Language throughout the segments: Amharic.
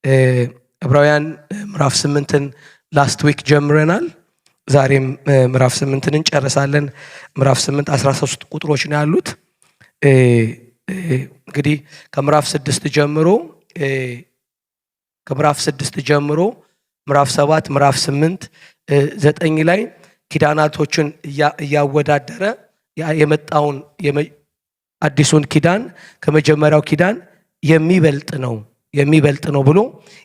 ዕብራውያን ምዕራፍ 8ን ላስት ዊክ ጀምረናል። ዛሬም ምዕራፍ 8ን እንጨርሳለን። ምዕራፍ 8 13 ቁጥሮች ነው ያሉት። እንግዲህ ከምዕራፍ 6 ጀምሮ ምዕራፍ 7 ምዕራፍ 8 9 ላይ ኪዳናቶችን እያወዳደረ የመጣውን አዲሱን ኪዳን ከመጀመሪያው ኪዳን የሚበልጥ ነው ብሎ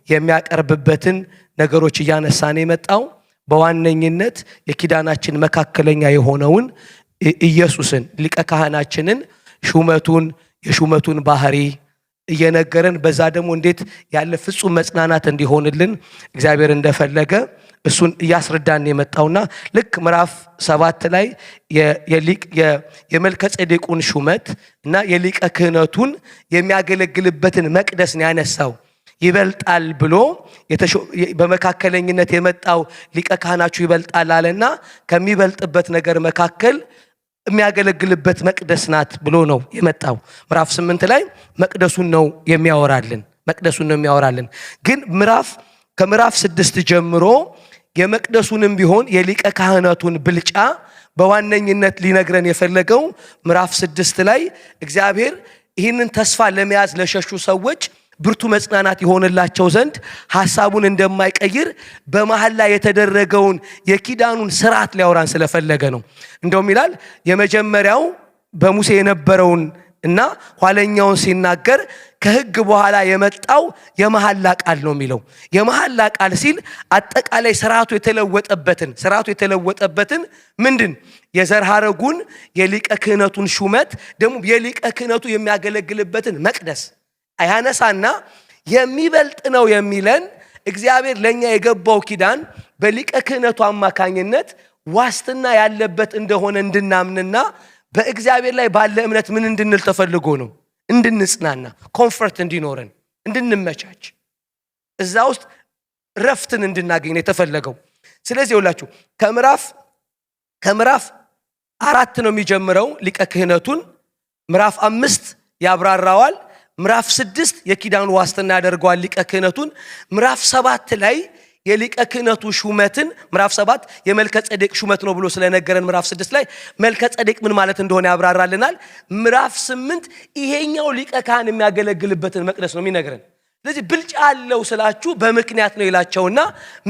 የሚያቀርብበትን ነገሮች እያነሳን የመጣው በዋነኝነት የኪዳናችን መካከለኛ የሆነውን ኢየሱስን ሊቀ ካህናችንን የሹመቱን ባህሪ እየነገረን በዛ ደግሞ እንዴት ያለ ፍጹም መጽናናት እንዲሆንልን እግዚአብሔር እንደፈለገ እሱን እያስረዳን የመጣውና ልክ ምዕራፍ 7 ላይ የመልከጼዴቁን ሹመት እና የሊቀ ክህነቱን የሚያገለግልበትን መቅደስ ነው ያነሳው። ይበልጣል ብሎ በመካከለኝነት የመጣው ሊቀ ካህናችሁ ይበልጣል አለና ከሚበልጥበት ነገር መካከል የሚያገለግልበት መቅደስ ናት ብሎ ነው የመጣው። ምዕራፍ 8 ላይ መቅደሱን ነው የሚያወራልን። ግን ከምዕራፍ 6 ጀምሮ የመቅደሱንም ቢሆን የሊቀ ካህናቱን ብልጫ በዋነኝነት ሊነግረን የፈለገው ምዕራፍ 6 ላይ እግዚአብሔር ይህንን ተስፋ ለመያዝ ለሸሹ ሰዎች ብርቱ መጽናናት ይሆንላቸው ዘንድ ሐሳቡን እንደማይቀይር በመሃል ላይ የተደረገውን የኪዳኑን ስርዓት ሊያወራን ስለፈለገ ነው። እንደውም ይላል የመጀመሪያው በሙሴ የነበረውን እና ኋለኛውን ሲናገር ከሕግ በኋላ የመጣው የመሐላ ቃል ነው የሚለው። የመሐላ ቃል ሲል አጠቃላይ ስርዓቱ የተለወጠበትን ምንድን የዘር ሐረጉን የሊቀ ክህነቱን ሹመት ደግሞ የሊቀ ክህነቱ የሚያገለግልበትን መቅደስ አያነሳና የሚበልጥ ነው የሚለን እግዚአብሔር ለኛ የገባው ኪዳን በሊቀ ክህነቱ አማካኝነት ዋስትና ያለበት እንደሆነ እንድናምንና በእግዚአብሔር ላይ ባለ እምነት ምን እንድንል ተፈልጎ ነው? እንድንጽናና፣ ኮምፈርት እንዲኖረን፣ እንድንመቻች፣ እዛ ውስጥ ረፍትን እንድናገኝ ነው የተፈለገው። ስለዚህ ይኸውላችሁ ከምዕራፍ 4 ነው የሚጀምረው ሊቀ ክህነቱን፣ ምዕራፍ 5 ያብራራዋል፣ ምዕራፍ 6 የኪዳኑ ዋስትና ያደርገዋል ሊቀ ክህነቱን፣ ምዕራፍ 7 ላይ የሊቀ ክህነቱ ሹመትን ምዕራፍ 7 የመልከጼዴቅ ሹመት ነው ብሎ ስለነገረን ምዕራፍ 6 ላይ መልከጼዴቅ ምን ማለት እንደሆነ ያብራራልናል። ምዕራፍ 8 ይሄኛው ሊቀ ካህን የሚያገለግልበትን መቅደስ ነው የሚነግረን። ስለዚህ ብልጫ አለው ስላችሁ በምክንያት ነው ይላቸውና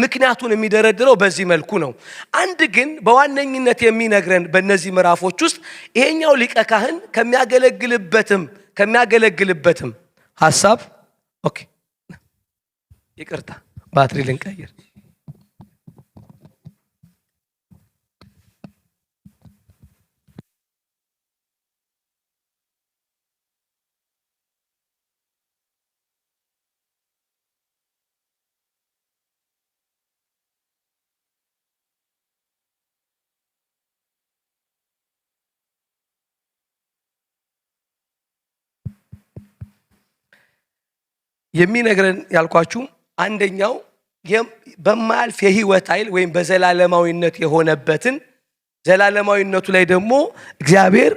ምክንያቱን የሚደረድረው በዚህ መልኩ ነው። አንድ ግን በዋነኝነት የሚነግረን በእነዚህ ምዕራፎች ውስጥ ይሄኛው ሊቀ ካህን ከሚያገለግልበትም ሐሳብ ይቅርታ ባትሪ ልንቀይር። የሚነግረን ያልኳችሁ አንደኛው በማያልፍ የህይወት ኃይል ወይም በዘላለማዊነት የሆነበትን ዘላለማዊነቱ ላይ ደግሞ እግዚአብሔር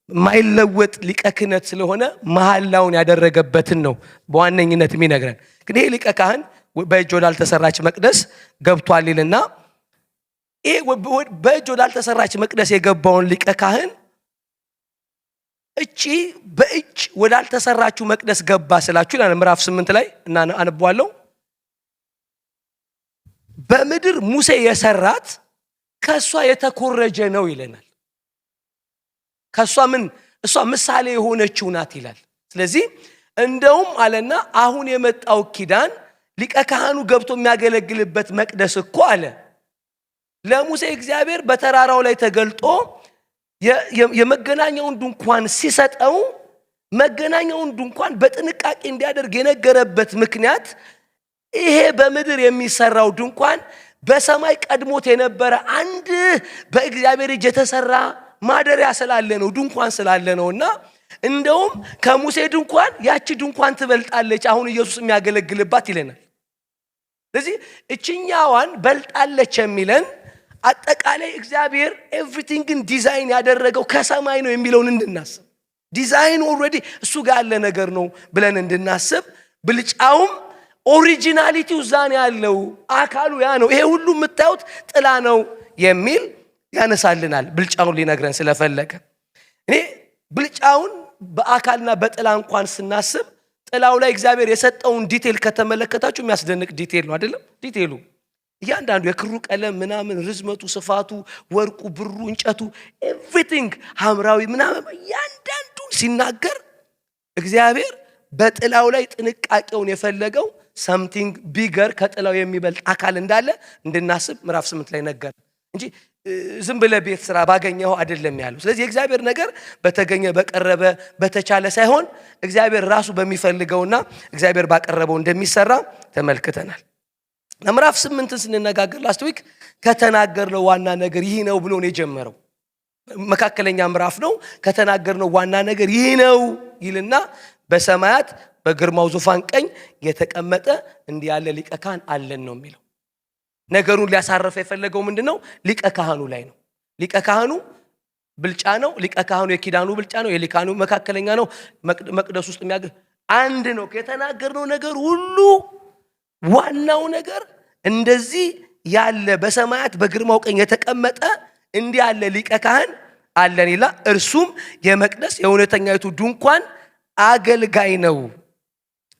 ማይለወጥ ሊቀ ክህነት ስለሆነ መሐላውን ያደረገበትን ነው በዋነኝነት የሚነግረን። ግን ይሄ ሊቀ ካህን በእጅ ወዳልተሰራች መቅደስ ገብቷል ይልና ይሄ በእጅ ወዳልተሰራች መቅደስ የገባውን ሊቀ ካህን እቺ በእጅ ወዳልተሰራችው መቅደስ ገባ ስላችሁ ይላል ምዕራፍ 8 ላይ እና አነባዋለሁ። በምድር ሙሴ የሰራት ከሷ የተኮረጀ ነው ይለናል። እሷ ምሳሌ የሆነችው ናት ይላል። ስለዚህ እንደውም አለና አሁን የመጣው ኪዳን ሊቀ ካህኑ ገብቶ የሚያገለግልበት መቅደስ እኮ አለ ለሙሴ እግዚአብሔር በተራራው ላይ ተገልጦ የመገናኛውን ድንኳን ሲሰጠው መገናኛውን ድንኳን በጥንቃቄ እንዲያደርግ የነገረበት ምክንያት ይሄ በምድር የሚሰራው ድንኳን በሰማይ ቀድሞት የነበረ አንድ በእግዚአብሔር እጅ የተሰራ ማደሪያ ስላለ ነው፣ ድንኳን ስላለ ነውና እንደውም ከሙሴ ድንኳን ያቺ ድንኳን ትበልጣለች አሁን ኢየሱስ የሚያገለግልባት ይለናል። ስለዚህ እቺኛዋን በልጣለች የሚለን አጠቃላይ እግዚአብሔር ኤቭሪቲንግን ዲዛይን ያደረገው ከሰማይ ነው የሚለውን እንድናስብ ዲዛይን ኦልሬዲ እሱ ጋር ያለ ነገር ነው ብለን እንድናስብ ብልጫውም ኦሪጂናሊቲው ዛኔ ያለው አካሉ ያ ነው። ይሄ ሁሉ የምታዩት ጥላ ነው የሚል ያነሳልናል። ብልጫውን ሊነግረን ስለፈለገ እኔ ብልጫውን በአካልና በጥላ እንኳን ስናስብ ጥላው ላይ እግዚአብሔር የሰጠውን ዲቴል ከተመለከታችሁ የሚያስደንቅ ዲቴል ነው አይደለም? ዲቴሉ እያንዳንዱ የክሩ ቀለም ምናምን፣ ርዝመቱ፣ ስፋቱ፣ ወርቁ፣ ብሩ፣ እንጨቱ ኤቭሪቲንግ ሐምራዊ ምናምን እያንዳንዱን ሲናገር እግዚአብሔር በጥላው ላይ ጥንቃቄውን የፈለገው something bigger ከጥላው የሚበልጥ አካል እንዳለ እንድናስብ ምዕራፍ 8 ላይ ነገር እንጂ ዝም ብለ ቤት ስራ ባገኘው አይደለም ያለው። ስለዚህ የእግዚአብሔር ነገር በተገኘ በቀረበ በተቻለ ሳይሆን እግዚአብሔር ራሱ በሚፈልገውና እግዚአብሔር ባቀረበው እንደሚሰራ ተመልክተናል። ምዕራፍ 8 ስንነጋገር ላስት ዊክ ከተናገርነው ዋና ነገር ይህ ነው ብሎ ነው የጀመረው። መካከለኛ ምዕራፍ ነው። ከተናገርነው ዋና ነገር ይህ ነው ይልና በሰማያት በግርማው ዙፋን ቀኝ የተቀመጠ እንዲህ ያለ ሊቀ ካህን አለን ነው የሚለው። ነገሩን ሊያሳርፍ የፈለገው ምንድነው? ሊቀ ካህኑ ላይ ነው። ሊቀ ካህኑ ብልጫ ነው። ሊቀ ካህኑ የኪዳኑ ብልጫ ነው። የሊቃኑ መካከለኛ ነው። መቅደስ ውስጥ የሚያገር አንድ ነው። ከተናገርነው ነገር ሁሉ ዋናው ነገር እንደዚህ ያለ በሰማያት በግርማው ቀኝ የተቀመጠ እንዲህ ያለ ሊቀ ካህን አለን ይላል። እርሱም የመቅደስ የእውነተኛይቱ ድንኳን አገልጋይ ነው።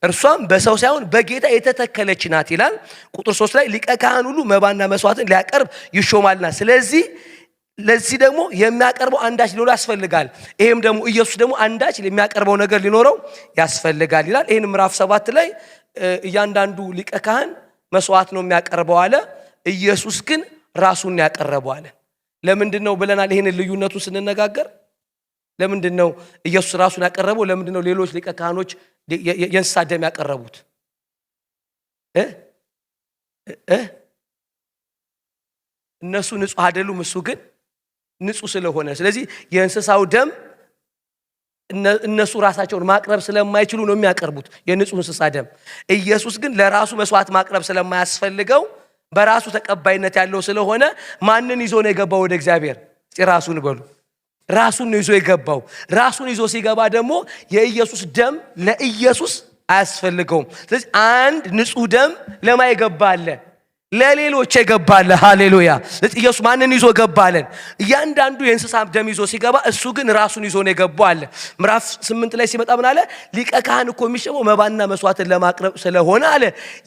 እርሷም በሰው ሳይሆን በጌታ የተተከለች ናት ይላል። ቁጥር 3 ላይ ሊቀ ካህን ሁሉ መባና መስዋዕትን ሊያቀርብ ይሾማልና ስለዚህ ለዚህ ደግሞ የሚያቀርበው አንዳች ሊኖረው ያስፈልጋል። ይሄም ደግሞ ኢየሱስ ደግሞ አንዳች የሚያቀርበው ነገር ሊኖረው ያስፈልጋል ይላል። ይሄን ምዕራፍ 7 ላይ እያንዳንዱ ሊቀ ካህን መስዋዕት ነው የሚያቀርበው አለ። ኢየሱስ ግን ራሱን ያቀርበው አለ። ለምንድነው ብለናል? ይሄን ልዩነቱን ስንነጋገር ለምንድነው ኢየሱስ ራሱን ያቀረበው? ለምንድነው ሌሎች ሊቀ ካህኖች የእንስሳ ደም ያቀረቡት? እነሱ ንጹህ አይደሉም፣ እሱ ግን ንጹህ ስለሆነ። ስለዚህ የእንስሳው ደም እነሱ ራሳቸውን ማቅረብ ስለማይችሉ ነው የሚያቀርቡት የንጹህ እንስሳ ደም። ኢየሱስ ግን ለራሱ መስዋዕት ማቅረብ ስለማያስፈልገው በራሱ ተቀባይነት ያለው ስለሆነ ማንን ይዞ ነው የገባው ወደ እግዚአብሔር? ራሱን በሉ። ራሱን ነው ይዞ የገባው። ራሱን ይዞ ሲገባ ደግሞ የኢየሱስ ደም ለኢየሱስ አያስፈልገውም። ስለዚህ አንድ ንጹህ ደም ለማይገባለ ለሌሎች የገባለ። ሃሌሉያ። ስለዚህ ኢየሱስ ማንን ይዞ ገባለን? እያንዳንዱ የእንስሳ ደም ይዞ ሲገባ እሱ ግን ራሱን ይዞ ነው የገባው አለ። ምዕራፍ 8 ላይ ሲመጣ ምን አለ? ሊቀ ካህን እኮ የሚሾመው መባና መስዋዕትን ለማቅረብ ስለሆነ አለ።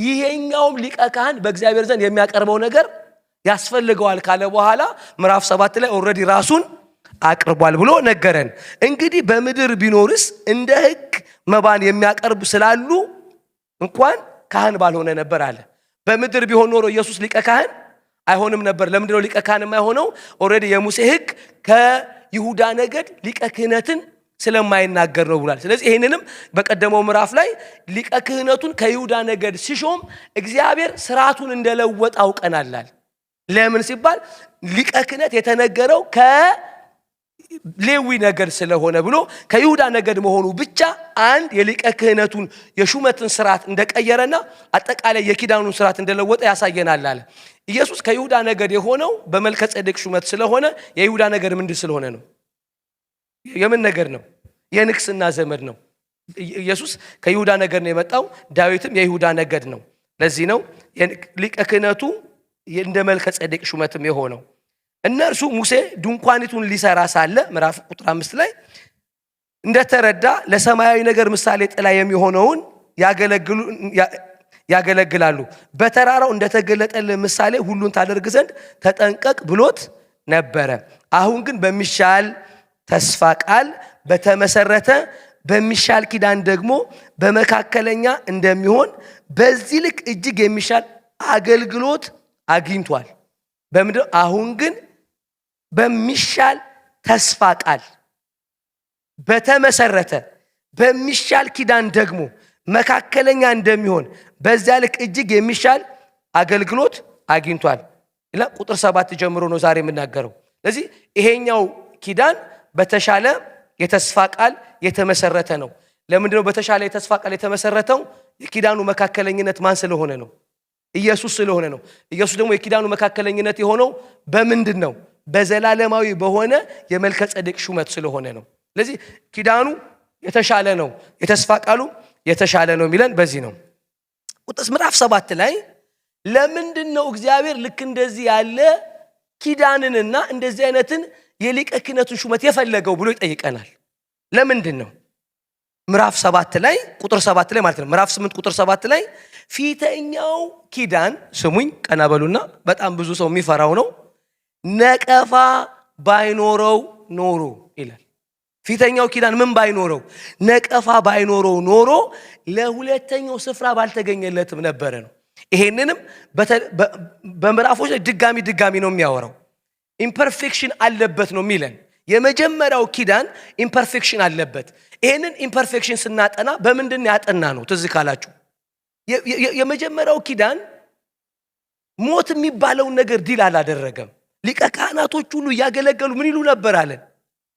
ይሄኛውም ሊቀ ካህን በእግዚአብሔር ዘንድ የሚያቀርበው ነገር ያስፈልገዋል ካለ በኋላ ምዕራፍ 7 ላይ ኦልሬዲ ራሱን አቅርቧል ብሎ ነገረን። እንግዲህ በምድር ቢኖርስ እንደ ሕግ መባን የሚያቀርቡ ስላሉ እንኳን ካህን ባልሆነ ነበር አለ። በምድር ቢሆን ኖሮ ኢየሱስ ሊቀ ካህን አይሆንም ነበር። ለምንድነው ሊቀ ካህን የማይሆነው? ኦልሬዲ የሙሴ ሕግ ከይሁዳ ነገድ ሊቀ ክህነትን ስለማይናገር ነው ብሏል። ስለዚህ ይሄንንም በቀደመው ምዕራፍ ላይ ሊቀ ክህነቱን ከይሁዳ ነገድ ሲሾም እግዚአብሔር ስርዓቱን እንደለወጠ አውቀናል። ለምን ሲባል ሊቀ ክህነት የተነገረው ሌዊ ነገድ ስለሆነ ብሎ ከይሁዳ ነገድ መሆኑ ብቻ አንድ የሊቀ ክህነቱን የሹመትን ስርዓት እንደቀየረና አጠቃላይ የኪዳኑን ስርዓት እንደለወጠ ያሳየናል አለ። ኢየሱስ ከይሁዳ ነገድ የሆነው በመልከ ጼዴቅ ሹመት ስለሆነ የይሁዳ ነገድ ምንድን ስለሆነ ነው? የምን ነገድ ነው? የንግስና ዘመድ ነው። ኢየሱስ ከይሁዳ ነገድ ነው የመጣው። ዳዊትም የይሁዳ ነገድ ነው። ለዚህ ነው ሊቀ ክህነቱ እንደ መልከ ጼዴቅ ሹመትም የሆነው። እነርሱ ሙሴ ድንኳኒቱን ሊሰራ ሳለ ምዕራፍ ቁጥር 5 ላይ እንደተረዳ ለሰማያዊ ነገር ምሳሌ ጥላ የሚሆነውን ያገለግላሉ። በተራራው እንደተገለጠልህ ምሳሌ ሁሉን ታደርግ ዘንድ ተጠንቀቅ ብሎት ነበረ። አሁን ግን በሚሻል ተስፋ ቃል በተመሰረተ በሚሻል ኪዳን ደግሞ በመካከለኛ እንደሚሆን በዚህ ልክ እጅግ የሚሻል አገልግሎት አግኝቷል። በምድር አሁን ግን በሚሻል ተስፋ ቃል በተመሰረተ በሚሻል ኪዳን ደግሞ መካከለኛ እንደሚሆን በዚያ ልክ እጅግ የሚሻል አገልግሎት አግኝቷል ይላል። ቁጥር 7 ጀምሮ ነው ዛሬ የምናገረው። ስለዚህ ይሄኛው ኪዳን በተሻለ የተስፋ ቃል የተመሰረተ ነው። ለምንድን ነው በተሻለ የተስፋ ቃል የተመሰረተው? የኪዳኑ መካከለኝነት ማን ስለሆነ ነው? ኢየሱስ ስለሆነ ነው። ኢየሱስ ደግሞ የኪዳኑ መካከለኝነት የሆነው በምንድን ነው? በዘላለማዊ በሆነ የመልከ ጼዴቅ ሹመት ስለሆነ ነው። ስለዚህ ኪዳኑ የተሻለ ነው፣ የተስፋ ቃሉ የተሻለ ነው የሚለን በዚህ ነው። ቁጥር ምዕራፍ 7 ላይ ለምንድነው እግዚአብሔር ልክ እንደዚህ ያለ ኪዳንንና እንደዚህ አይነትን የሊቀ ክህነቱን ሹመት የፈለገው ብሎ ይጠይቀናል። ለምንድነው? ምዕራፍ 7 ላይ ቁጥር 7 ላይ ማለት ነው። ምዕራፍ 8 ቁጥር 7 ላይ ፊተኛው ኪዳን ስሙኝ ቀና በሉና በጣም ብዙ ሰው የሚፈራው ነው። ነቀፋ ባይኖረው ኖሮ ይላል። ፊተኛው ኪዳን ምን ባይኖረው? ነቀፋ ባይኖረው ኖሮ ለሁለተኛው ስፍራ ባልተገኘለትም ነበረ ነው። ይሄንንም በምዕራፎች ላይ ድጋሚ ነው የሚያወራው። ኢምፐርፌክሽን አለበት ነው የሚለን። የመጀመሪያው ኪዳን ኢምፐርፌክሽን አለበት። ይሄንን ኢምፐርፌክሽን ስናጠና በምንድን ያጠና ነው? ትዝ ካላችሁ የመጀመሪያል ኪዳን ሞት የሚባለውን ነገር ዲል አላደረገም። ሊቀ ካህናቶች ሁሉ ያገለገሉ ምን ይሉ ነበር አለን?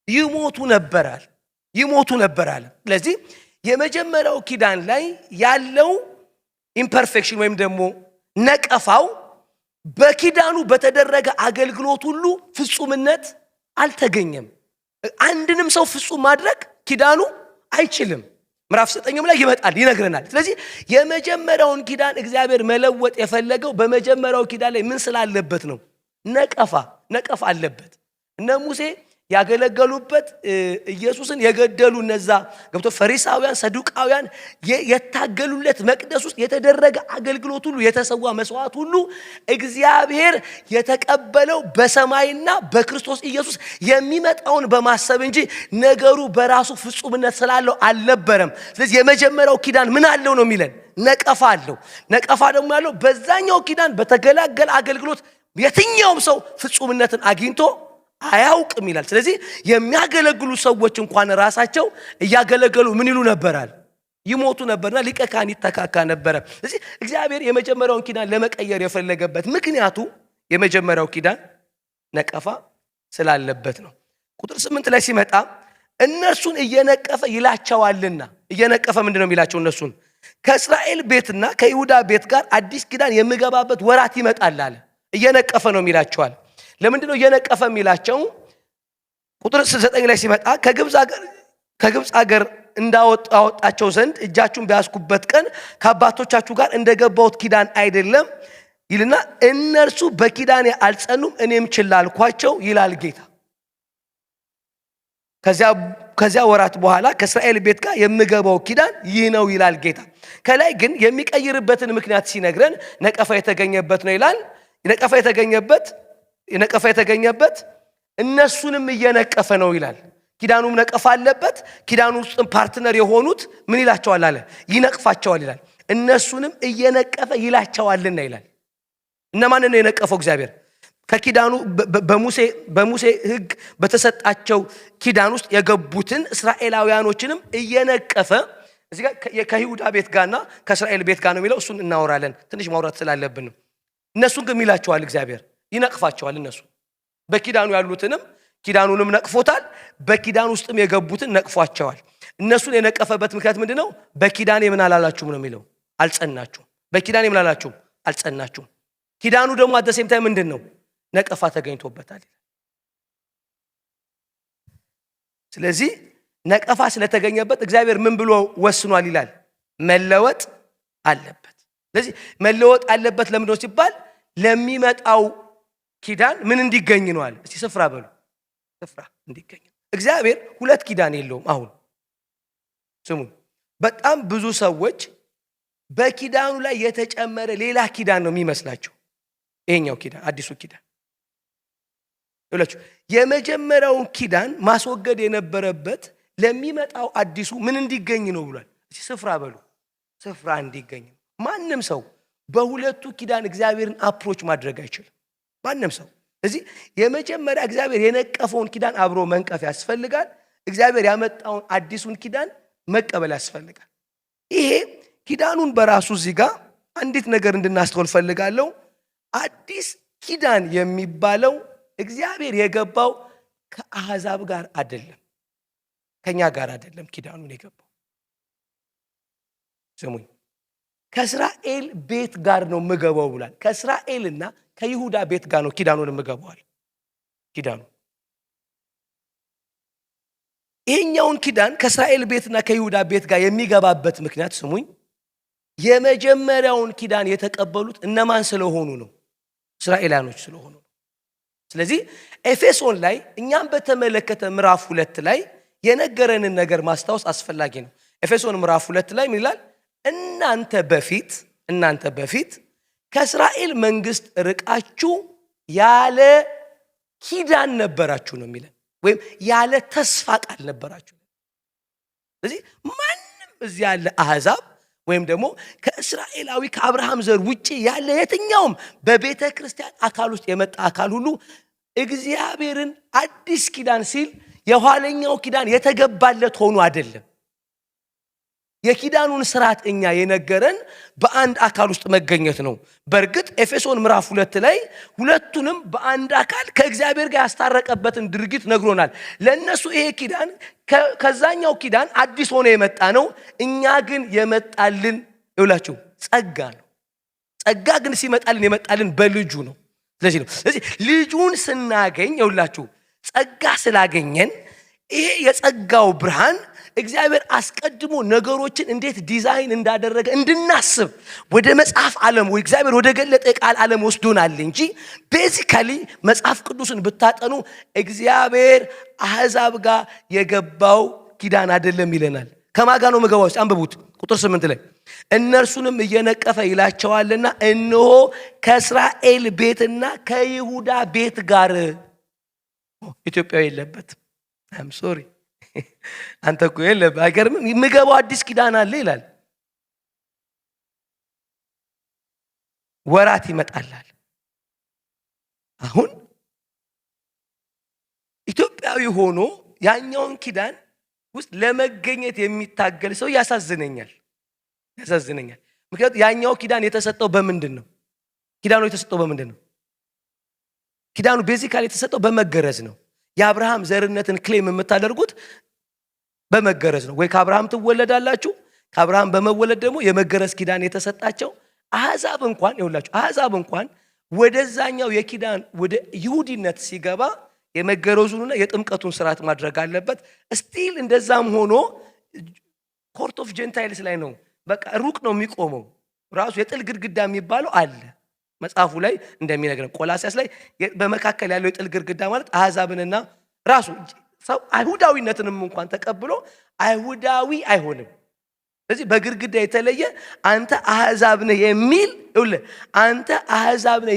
ይሞቱ ነበር አለ። ስለዚህ የመጀመሪያው ኪዳን ላይ ያለው ኢምፐርፌክሽን ወይም ደግሞ ነቀፋው በኪዳኑ በተደረገ አገልግሎት ሁሉ ፍጹምነት አልተገኘም። አንድንም ሰው ፍጹም ማድረግ ኪዳኑ አይችልም። ምዕራፍ 9 ላይ ይመጣል ይነግረናል። ስለዚህ የመጀመሪያውን ኪዳን እግዚአብሔር መለወጥ የፈለገው በመጀመሪያው ኪዳን ላይ ምን ስላለበት ነው? ነቀፋ አለበት። እነ ሙሴ ያገለገሉበት ኢየሱስን የገደሉ እነዛ ገብቶ ፈሪሳውያን ሰዱቃውያን የታገሉለት መቅደስ ውስጥ የተደረገ አገልግሎት ሁሉ የተሰዋ መስዋዕት ሁሉ እግዚአብሔር የተቀበለው በሰማይና በክርስቶስ ኢየሱስ የሚመጣውን በማሰብ እንጂ ነገሩ በራሱ ፍጹምነት ስላለው አልነበረም። ስለዚህ የመጀመሪያው ኪዳን ምን አለው ነው የሚለን? ነቀፋ አለው። ነቀፋ ደግሞ ያለው በዛኛው ኪዳን በተገላገለ አገልግሎት የትኛውም ሰው ፍጹምነትን አግኝቶ አያውቅም ይላል። ስለዚህ የሚያገለግሉ ሰዎች እንኳን ራሳቸው እያገለገሉ ምን ይሉ ነበራል? ይሞቱ ነበርና ሊቀ ካህን ይተካካ ነበረ። ስለዚህ እግዚአብሔር የመጀመሪያውን ኪዳን ለመቀየር የፈለገበት ምክንያቱ የመጀመሪያው ኪዳን ነቀፋ ስላለበት ነው። ቁጥር 8 ላይ ሲመጣ እነርሱን እየነቀፈ ይላቸዋልና። እየነቀፈ ምንድነው የሚላቸው? እነሱን ከእስራኤል ቤትና ከይሁዳ ቤት ጋር አዲስ ኪዳን የምገባበት ወራት ይመጣል አለ። እየነቀፈ ነው የሚላቸዋል። ለምንድነው እየነቀፈ የሚላቸው? ቁጥር 9 ላይ ሲመጣ ከግብፅ ሀገር እንዳወጣቸው ዘንድ እጃችሁን ቢያስኩበት ቀን ከአባቶቻችሁ ጋር እንደገባሁት ኪዳን አይደለም ይልና እነርሱ በኪዳኔ አልጸኑም፣ እኔም ችላ አልኳቸው ይላል ጌታ። ከዚያ ወራት በኋላ ከእስራኤል ቤት ጋር የምገባው ኪዳን ይህ ነው ይላል ጌታ። ከላይ ግን የሚቀይርበትን ምክንያት ሲነግረን ነቀፋ የተገኘበት ነው ይላል። ነቀፋ የተገኘበት እነሱንም እየነቀፈ ነው ይላል። ኪዳኑም ነቀፋ አለበት። ኪዳኑ ውስጥ ፓርትነር የሆኑት ምን ይላቸዋል አለ? ይነቅፋቸዋል ይላል። እነሱንም እየነቀፈ ይላቸዋልና ይላል። እነማንን ነው የነቀፈው እግዚአብሔር? ከኪዳኑ በሙሴ ሕግ በተሰጣቸው ኪዳን ውስጥ የገቡትን እስራኤላውያኖችንም እየነቀፈ እዚህ ጋር ከይሁዳ ቤት ጋርና ከእስራኤል ቤት ጋር ነው የሚለው። እሱን እናወራለን ትንሽ ማውራት ስላለብን ነው። እነሱን ግን ይላቸዋል እግዚአብሔር፣ ይነቅፋቸዋል። እነሱ በኪዳኑ ያሉትንም ኪዳኑንም ነቅፎታል፣ በኪዳን ውስጥም የገቡትን ነቅፏቸዋል። እነሱን የነቀፈበት ምክንያት ምንድነው? በኪዳኔ ምን አላላችሁም ነው የሚለው፣ አልጸናችሁም። በኪዳኔ ምን አላላችሁም? አልጸናችሁም። ኪዳኑ ደግሞ አደሴም ታይም ምንድነው? ነቀፋ ተገኝቶበታል። ስለዚህ ነቀፋ ስለተገኘበት እግዚአብሔር ምን ብሎ ወስኗል ይላል? መለወጥ አለበት። ስለዚህ መለወጥ አለበት ለምን ነው ሲባል ለሚመጣው ኪዳን ምን እንዲገኝ ነው አለ። እስቲ ስፍራ በሉ፣ ስፍራ እንዲገኝ። እግዚአብሔር ሁለት ኪዳን የለውም። አሁን ስሙ፣ በጣም ብዙ ሰዎች በኪዳኑ ላይ የተጨመረ ሌላ ኪዳን ነው የሚመስላቸው። ይሄኛው ኪዳን አዲሱ ኪዳን ይላችሁ የመጀመሪያውን ኪዳን ማስወገድ የነበረበት ለሚመጣው አዲሱ ምን እንዲገኝ ነው ብሏል። እስቲ ስፍራ በሉ፣ ስፍራ እንዲገኝ። ማንም ሰው በሁለቱ ኪዳን እግዚአብሔርን አፕሮች ማድረግ አይችልም። ማንም ሰው እዚህ የመጀመሪያ እግዚአብሔር የነቀፈውን ኪዳን አብሮ መንቀፍ ያስፈልጋል። እግዚአብሔር ያመጣውን አዲሱን ኪዳን መቀበል ያስፈልጋል። ይሄ ኪዳኑን በራሱ እዚህ ጋር አንዲት ነገር እንድናስተውል ፈልጋለሁ። አዲስ ኪዳን የሚባለው እግዚአብሔር የገባው ከአሕዛብ ጋር አይደለም፣ ከኛ ጋር አይደለም። ኪዳኑን የገባው ስሙኝ፣ ከእስራኤል ቤት ጋር ነው የምገባው ብሏል። ከእስራኤልና ከይሁዳ ቤት ጋር ነው ኪዳኑን የምገባዋል። ኪዳኑ ይሄኛውን ኪዳን ከእስራኤል ቤትና ከይሁዳ ቤት ጋር የሚገባበት ምክንያት ስሙኝ፣ የመጀመሪያውን ኪዳን የተቀበሉት እነማን ስለሆኑ ነው? እስራኤላኖች ስለሆኑ ነው። ስለዚህ ኤፌሶን ላይ እኛም በተመለከተ ምዕራፍ 2 ላይ የነገረንን ነገር ማስታወስ አስፈላጊ ነው። ኤፌሶን ምዕራፍ 2 ላይ ምን ይላል? እናንተ በፊት ከእስራኤል መንግስት ርቃችሁ ያለ ኪዳን ነበራችሁ ነው የሚለን፣ ወይም ያለ ተስፋ ቃል ነበራችሁ። ስለዚህ ማንም እዚህ ያለ አሕዛብ ወይም ደግሞ ከእስራኤላዊ ከአብርሃም ዘር ውጪ ያለ የትኛውም በቤተ ክርስቲያን አካል ውስጥ የመጣ አካል ሁሉ እግዚአብሔርን አዲስ ኪዳን ሲል የኋለኛው ኪዳን የተገባለት ሆኖ አይደለም። የኪዳኑን ስርዓት እኛ የነገረን በአንድ አካል ውስጥ መገኘት ነው። በእርግጥ ኤፌሶን ምዕራፍ 2 ላይ ሁለቱንም በአንድ አካል ከእግዚአብሔር ጋር ያስታረቀበትን ድርጊት ነግሮናል። ለነሱ ይሄ ኪዳን ከዛኛው ኪዳን አዲስ ሆኖ የመጣ ነው። እኛ ግን የመጣልን ይውላችሁ ጸጋ ነው። ጸጋ ግን ሲመጣልን የመጣልን በልጁ ነው። ስለዚህ ልጁን ስናገኝ ይውላችሁ ጸጋ ስላገኘን ይሄ የጸጋው ብርሃን እግዚአብሔር አስቀድሞ ነገሮችን እንዴት ዲዛይን እንዳደረገ እንድናስብ ወደ መጽሐፍ ዓለም ወይ እግዚአብሔር ወደ ገለጠ ቃል ዓለም ወስዶናል እንጂ ቤዚካሊ መጽሐፍ ቅዱስን ብታጠኑ እግዚአብሔር አሕዛብ ጋር የገባው ኪዳን አይደለም ይለናል። ከማን ጋር ነው መገባው? አንብቡት ቁጥር 8 ላይ እነርሱንም እየነቀፈ ይላቸዋልና እነሆ ከእስራኤል ቤትና ከይሁዳ ቤት ጋር ኢትዮጵያዊ የለበትም። አም ሶሪ አንተ እኮ የለብህ አይገርምም? የምገባው አዲስ ኪዳን አለ ይላል። ወራት ይመጣላል። አሁን ኢትዮጵያዊ ሆኖ ያኛውን ኪዳን ውስጥ ለመገኘት የሚታገል ሰው ያሳዝነኛል። ምክንያቱም ያኛው ኪዳን የተሰጠው በምንድን ነው? ኪዳኑ የተሰጠው በምንድን ነው? ኪዳኑ ቤዚካሊ የተሰጠው በመገረዝ ነው። የአብርሃም ዘርነትን ክሌም የምታደርጉት በመገረዝ ነው። ወይ ከአብርሃም ትወለዳላችሁ፣ ከአብርሃም በመወለድ ደግሞ የመገረዝ ኪዳን የተሰጣቸው አሕዛብ እንኳን ወደዛኛው የኪዳን ወደ ይሁዲነት ሲገባ የመገረዙንና የጥምቀቱን ስርዓት ማድረግ አለበት። ስቲል እንደዛም ሆኖ ኮርት ኦፍ ጀንታይልስ ላይ ነው፣ በቃ ሩቅ ነው የሚቆመው። ራሱ የጥል ግድግዳ የሚባለው አለ መጽሐፉ ላይ እንደሚነግረን ቆላስያስ ላይ በመካከል ያለው የጥል ግድግዳ ማለት አሕዛብንና ራሱ ሰው አይሁዳዊነትንም እንኳን ተቀብሎ አይሁዳዊ አይሆንም። ስለዚህ በግድግዳ የተለየ አንተ አሕዛብ ነህ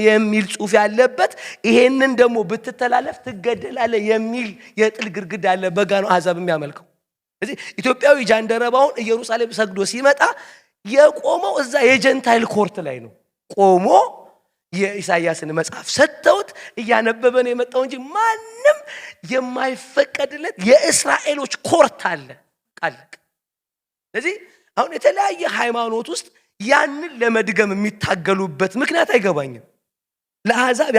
የሚል ጽሑፍ ያለበት ይሄንን ደግሞ ብትተላለፍ ትገደላለህ የሚል የጥል ግድግዳ ያለ በጋ ነው አሕዛብ የሚያመልከው። ስለዚህ ኢትዮጵያዊ ጃንደረባውን ኢየሩሳሌም ሰግዶ ሲመጣ የቆመው እዛ የጀንታይል ኮርት ላይ ነው ቆሞ የኢሳይያስን መጽሐፍ ሰጥተውት እያነበበን የመጣው እንጂ ማንም የማይፈቀድለት የእስራኤሎች ኮርት አለ ቃልቅ። ስለዚህ አሁን የተለያየ ሃይማኖት ውስጥ ያንን ለመድገም የሚታገሉበት ምክንያት አይገባኝም። ለአሕዛብ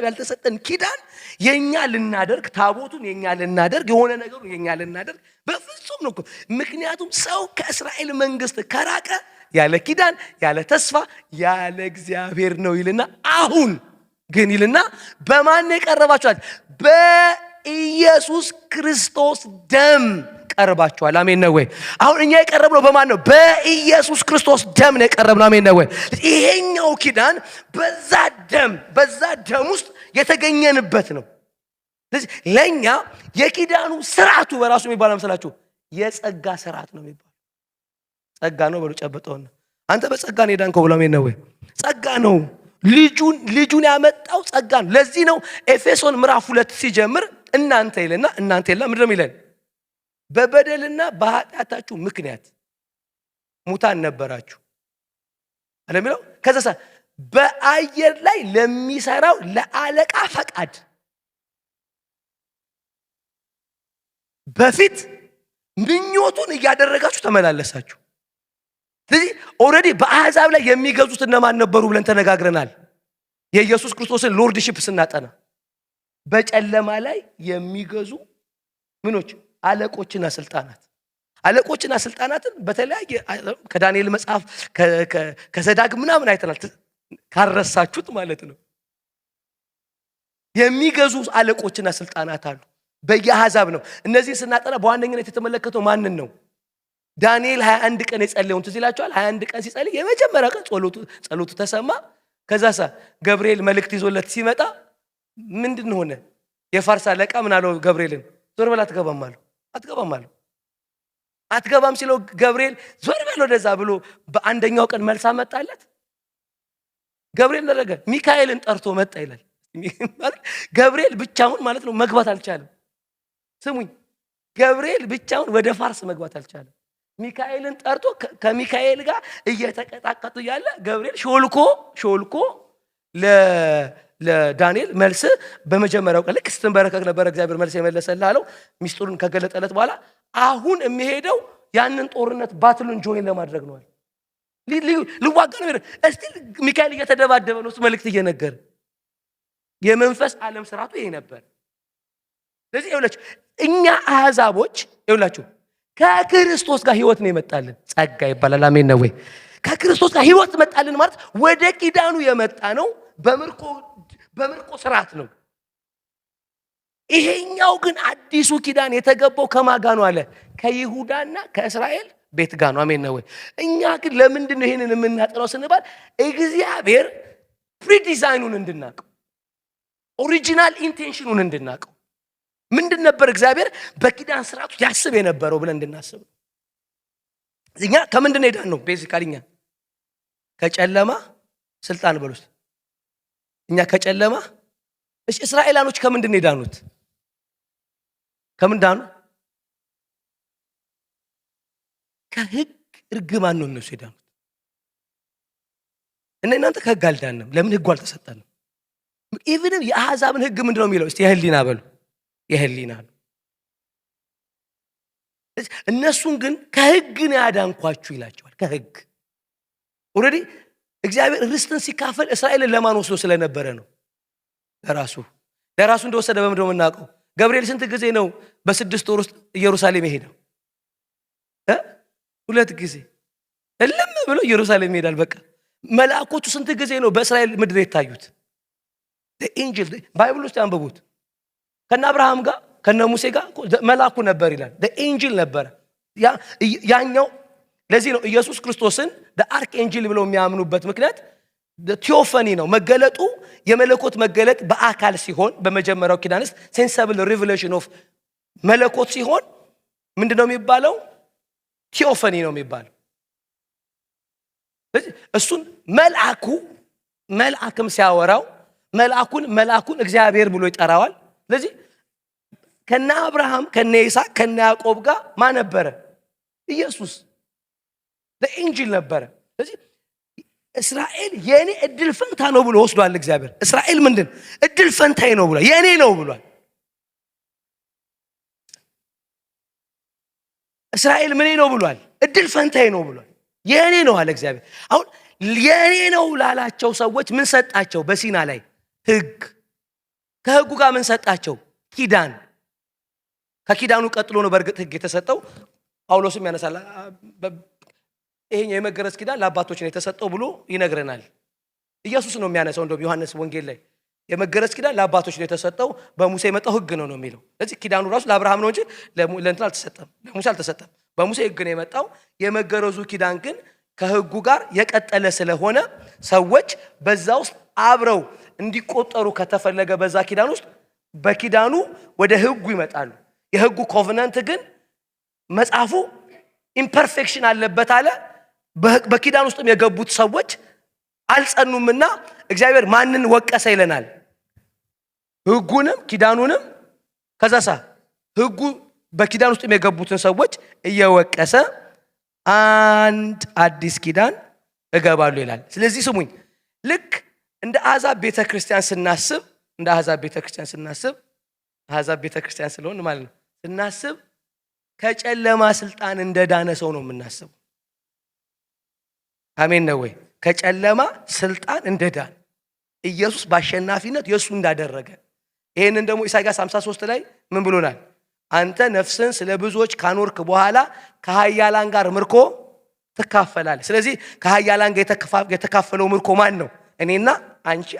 ያልተሰጠን ኪዳን የኛ ልናደርግ፣ ታቦቱን የኛ ልናደርግ፣ የሆነ ነገሩ የኛ ልናደርግ በፍጹም ነው። ምክንያቱም ሰው ከእስራኤል መንግስት ከራቀ ያለ ኪዳን ያለ ተስፋ ያለ እግዚአብሔር ነው ይልና አሁን ግን ይልና በማን የቀረባችኋል? በኢየሱስ ክርስቶስ ደም ቀርባችኋል። አሜን ነው ወይ? አሁን እኛ የቀረብነው በማን ነው? በኢየሱስ ክርስቶስ ደም ነው የቀረብነው። አሜን ነው ወይ? ይሄኛው ኪዳን በዛ ደም ውስጥ የተገኘንበት ነው። ስለዚህ ለኛ የኪዳኑ ስርዓቱ በራሱ የሚባለው መሰላችሁ የጸጋ ስርዓት ነው የሚባለው። ጸጋ ነው በሉ ጨበጠውና አንተ በጸጋ ነው የዳንከው ብለው ነው ወይ? ጸጋ ነው። ልጁን ያመጣው ጸጋ ነው። ለዚህ ነው ኤፌሶን ምዕራፍ 2 ሲጀምር እናንተ ይለና ምንድነው የሚለን? በበደልና በኃጢአታችሁ ምክንያት ሙታን ነበራችሁ አለሚለው። ከዛ በአየር ላይ ለሚሰራው ለአለቃ ፈቃድ በፊት ምኞቱን እያደረጋችሁ ተመላለሳችሁ። ስለዚህ ኦልሬዲ በአሕዛብ ላይ የሚገዙት እነማን ነበሩ ብለን ተነጋግረናል። የኢየሱስ ክርስቶስን ሎርድሺፕ ስናጠና በጨለማ ላይ የሚገዙ ምኖች አለቆችና ስልጣናትን በተለያየ ከዳንኤል መጽሐፍ ከዘዳግም ምናምን አይተናል። ካረሳችሁት ማለት ነው። የሚገዙ አለቆችና ስልጣናት አሉ በየአሕዛብ ነው። እነዚህ ስናጠና በዋነኝነት የተመለከተው ማንን ነው? ዳንኤል 21 ቀን የጸለየውን ትዝ ይላችኋል። 21 ቀን ሲጸልይ የመጀመሪያ ቀን ጸሎቱ ተሰማ። ከዛሳ ገብርኤል መልእክት ይዞለት ሲመጣ ምንድን ሆነ? የፋርስ አለቃ ምን አለው ገብርኤልን? ዞር በል አትገባም ሲለው ገብርኤል ዞር በል ወደዛ ብሎ በአንደኛው ቀን መልስ አመጣለት። ገብርኤል ደረገ ሚካኤልን ጠርቶ መጣ ይላል። ገብርኤል ብቻውን ማለት ነው መግባት አልቻለም። ስሙኝ፣ ገብርኤል ብቻውን ወደ ፋርስ መግባት አልቻለም። ሚካኤልን ጠርቶ ከሚካኤል ጋር እየተቀጣቀጡ ያለ ገብርኤል ሾልኮ ለዳንኤል መልስ በመጀመሪያው ቀን ልክ ስትንበረከክ ነበር እግዚአብሔር መልስ የመለሰልህ አለው። ሚስጥሩን ከገለጠለት በኋላ አሁን የሚሄደው ያንን ጦርነት ባትሉን ጆይን ለማድረግ ነው። ልዋጋ ነው። እስቲ ሚካኤል እየተደባደበ ነው፣ መልእክት እየነገረ የመንፈስ ዓለም ስርዓቱ ይሄ ነበር። ስለዚህ ይኸውላችሁ እኛ አሕዛቦች ይኸውላችሁ ከክርስቶስ ጋር ህይወት ነው የመጣልን። ጸጋ ይባላል። አሜን ነው ወይ? ከክርስቶስ ጋር ህይወት መጣልን ማለት ወደ ኪዳኑ የመጣ ነው። በምርኮ ስርዓት ነው። ይሄኛው ግን አዲሱ ኪዳን የተገባው ከማጋ ነው አለ? ከይሁዳና ከእስራኤል ቤት ጋር ነው። አሜን ነው ወይ? እኛ ግን ለምንድን ነው ይሄንን የምናጠናው ስንባል እግዚአብሔር ፕሪዲዛይኑን እንድናቀው፣ ኦሪጂናል ኢንቴንሽኑን እንድናቀው ምንድን ነበር እግዚአብሔር በኪዳን ስርዓቱ ያስብ የነበረው ብለን እንድናስብ። እኛ ከምንድን ሄዳን ነው? ቤዚካሊ እኛ ከጨለማ ስልጣን በሉት። እኛ ከጨለማ እስራኤላኖች ከምንድን ሄዳኑት? ከምን ዳኑ? ከህግ እርግማን ነው እነሱ ሄዳኑት። እናንተ ከህግ አልዳንም። ለምን ህጉ አልተሰጠንም? ኢቭንም የአሕዛብን ህግ ምንድነው የሚለው? እስቲ የህሊና በሉ። የህሊና ነው። እነሱን ግን ከህግ ነው ያዳንኳችሁ ይላቸዋል። ከህግ ኦሬዲ እግዚአብሔር ርስትን ሲካፈል እስራኤልን ለማን ወስዶ ስለነበረ ነው? ለራሱ እንደወሰደ በምንድነው የምናውቀው? ገብርኤል ስንት ጊዜ ነው በ6 ወር ውስጥ ኢየሩሳሌም ሄደው? 2 ጊዜ እልም ብሎ ኢየሩሳሌም ይሄዳል። በቃ መልአኮቹ ስንት ጊዜ ነው በእስራኤል ምድር የታዩት? ኤንጅል ባይብል ውስጥ ያንብቡት። ከነ አብርሃም ጋር ከነ ሙሴ ጋር መልአኩ ነበር ይላል። ኤንጅል ነበር ያኛው። ለዚህ ነው ኢየሱስ ክርስቶስን አርክ ኤንጅል ብለው የሚያምኑበት ምክንያት ቲዮፈኒ ነው። መገለጡ የመለኮት መገለጥ በአካል ሲሆን በመጀመሪያው ኪዳን ውስጥ ሴንሰብል ሪቨሌሽን ኦፍ መለኮት ሲሆን ምንድነው የሚባለው? ቲዮፈኒ ነው የሚባለው። እሱን መልአክም ሲያወራው መልአኩን እግዚአብሔር ብሎ ይጠራዋል። ስለዚህ ከነ አብርሃም ከነ ይስሐቅ ከነ ያዕቆብ ጋር ማን ነበረ? ኢየሱስ ኤንጅል ነበረ። ስለዚህ እስራኤል የኔ እድል ፈንታ ነው ብሎ ወስዷል እግዚአብሔር። እስራኤል ምንድን እድል ፈንታዬ ነው ብሏል፣ የኔ ነው ብሏል። እስራኤል ምኔ ነው ብሏል? እድል ፈንታዬ ነው ብሏል። የኔ ነው አለ እግዚአብሔር። አሁን የኔ ነው ላላቸው ሰዎች ምን ሰጣቸው? በሲና ላይ ህግ። ከህጉ ጋር ምን ሰጣቸው? ኪዳን። ከኪዳኑ ቀጥሎ ነው በእርግጥ ህግ የተሰጠው። ጳውሎስም ያነሳል ይሄኛው የመገረዝ ኪዳን ለአባቶች ነው የተሰጠው ብሎ ይነግረናል። ኢየሱስ ነው የሚያነሳው። እንደውም ዮሐንስ ወንጌል ላይ የመገረዝ ኪዳን ለአባቶች ነው የተሰጠው፣ በሙሴ የመጣው ህግ ነው የሚለው። ስለዚህ ኪዳኑ ራሱ ለአብርሃም ነው እንጂ ለእንትን አልተሰጠም፣ ለሙሴ አልተሰጠም። በሙሴ ህግ ነው የመጣው። የመገረዙ ኪዳን ግን ከህጉ ጋር የቀጠለ ስለሆነ ሰዎች በዛ ውስጥ አብረው እንዲቆጠሩ ከተፈለገ በዛ ኪዳን ውስጥ በኪዳኑ ወደ ህጉ ይመጣሉ። የህጉ ኮቨናንት ግን መጽሐፉ ኢምፐርፌክሽን አለበት አለ። በኪዳን ውስጥም የገቡት ሰዎች አልጸኑምና እግዚአብሔር ማንን ወቀሰ ይለናል? ህጉንም ኪዳኑንም። ከዛሳ ህጉ በኪዳን ውስጥም የገቡትን ሰዎች እየወቀሰ አንድ አዲስ ኪዳን እገባሉ ይላል። ስለዚህ ስሙኝ፣ ልክ እንደ አሕዛብ ቤተክርስቲያን ስናስብ አሕዛብ ቤተክርስቲያን ስለሆነ ማለት ነው ስናስብ ከጨለማ ስልጣን እንደዳነ ሰው ነው የምናስበው። አሜን ነው ወይ? ከጨለማ ስልጣን እንደዳነ ኢየሱስ በአሸናፊነት የሱ እንዳደረገ። ይሄንን ደግሞ ኢሳይያስ 53 ላይ ምን ብሎናል? አንተ ነፍስን ስለ ብዙዎች ካኖርክ በኋላ ከኃያላን ጋር ምርኮ ትካፈላለህ። ስለዚህ ከኃያላን ጋር የተካፈለው ምርኮ ማን ነው? እኔና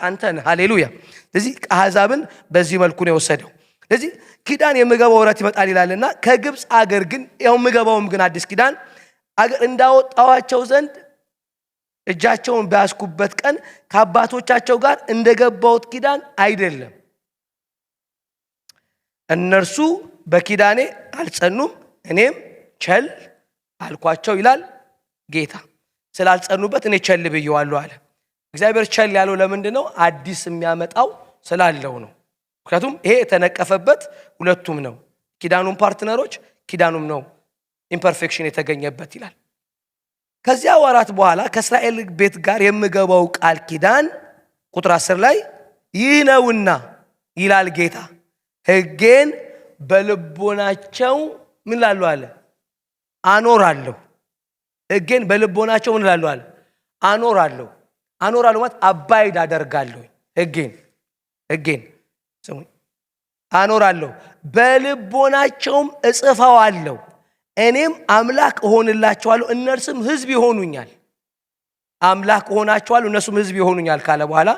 አንተ ነህ። ሃሌሉያ። ስለዚህ አሕዛብን በዚህ መልኩ ነው የወሰደው። ስለዚህ ኪዳን የምገባው ወራት ይመጣል ይላልና ከግብፅ አገር ግን ያው ምገባውም ግን አዲስ ኪዳን አገር እንዳወጣዋቸው ዘንድ እጃቸውን ባያስኩበት ቀን ከአባቶቻቸው ጋር እንደገባሁት ኪዳን አይደለም። እነርሱ በኪዳኔ አልጸኑም፣ እኔም ቸል አልኳቸው ይላል ጌታ። ስላልጸኑበት እኔ ቸል ብየዋለሁ አለ። እግዚአብሔር ቸል ያለው ለምንድን ነው? አዲስ የሚያመጣው ስላለው ነው። ምክንያቱም ይሄ የተነቀፈበት ሁለቱም ነው፣ ኪዳኑም ፓርትነሮች፣ ኪዳኑም ነው ኢምፐርፌክሽን የተገኘበት ይላል። ከዚያ ወራት በኋላ ከእስራኤል ቤት ጋር የምገባው ቃል ኪዳን ቁጥር 10 ላይ ይህ ነውና ይላል ጌታ፣ ሕጌን በልቦናቸው ምን ላለው አለ አኖራለሁ። ሕጌን በልቦናቸው ምን ላለው አለ አኖራለሁ። አኖራለሁ ማለት አባይድ አደርጋለሁ። ሕጌን ስሙኝ፣ አኖራለሁ፣ በልቦናቸውም እጽፈዋለሁ፣ እኔም አምላክ እሆንላቸዋለሁ፣ እነርሱም ሕዝብ ይሆኑኛል። አምላክ እሆናቸዋለሁ፣ እነርሱም ሕዝብ ይሆኑኛል ካለ በኋላ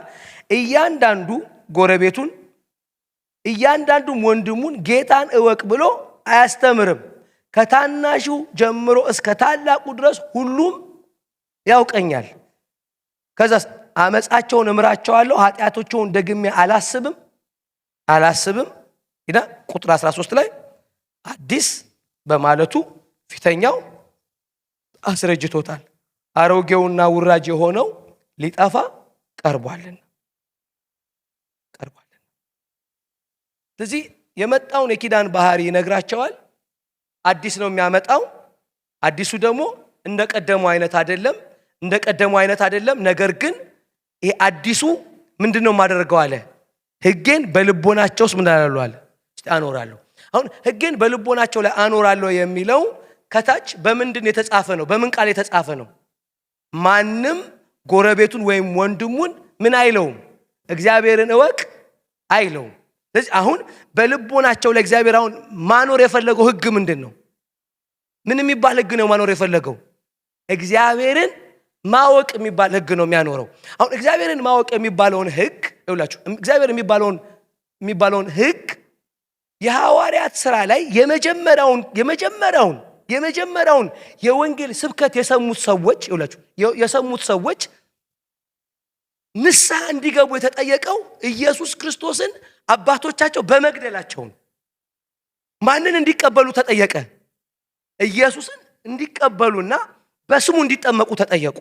እያንዳንዱ ጎረቤቱን እያንዳንዱም ወንድሙን ጌታን እወቅ ብሎ አያስተምርም። ከታናሹ ጀምሮ እስከ ታላቁ ድረስ ሁሉም ያውቀኛል። ከዛ አመፃቸውን እምራቸዋለሁ፣ ኃጢአቶቻቸውን ደግሜ አላስብም ይና ቁጥር 13 ላይ አዲስ በማለቱ ፊተኛው አስረጅቶታል፣ አሮጌውና ውራጅ የሆነው ሊጠፋ ቀርቧልና። ስለዚህ የመጣውን የኪዳን ባህሪ ይነግራቸዋል። አዲስ ነው የሚያመጣው። አዲሱ ደግሞ እንደቀደመው አይነት አይደለም። ነገር ግን ይሄ አዲሱ ምንድነው ማደርገው አለ? ሕጌን በልቦናቸው ውስጥ ምን አላሉ አለ አኖራለሁ። አሁን ሕጌን በልቦናቸው ላይ አኖራለሁ የሚለው ከታች በምንድን የተጻፈ ነው? በምን ቃል የተጻፈ ነው? ማንም ጎረቤቱን ወይም ወንድሙን ምን አይለውም? እግዚአብሔርን እወቅ አይለውም። ስለዚህ አሁን በልቦናቸው ላይ እግዚአብሔር አሁን ማኖር የፈለገው ሕግ ምንድን ነው? ምን የሚባል ሕግ ነው ማኖር የፈለገው? እግዚአብሔርን ማወቅ የሚባል ሕግ ነው የሚያኖረው። አሁን እግዚአብሔርን ማወቅ የሚባለውን ሕግ ይውላችሁ፣ እግዚአብሔር የሚባለውን ሕግ የሐዋርያት ሥራ ላይ የመጀመሪያውን የወንጌል ስብከት የሰሙት ሰዎች ንስሐ እንዲገቡ የተጠየቀው ኢየሱስ ክርስቶስን አባቶቻቸው በመግደላቸው ነው። ማንን እንዲቀበሉ ተጠየቀ? ኢየሱስን እንዲቀበሉና በስሙ እንዲጠመቁ ተጠየቁ።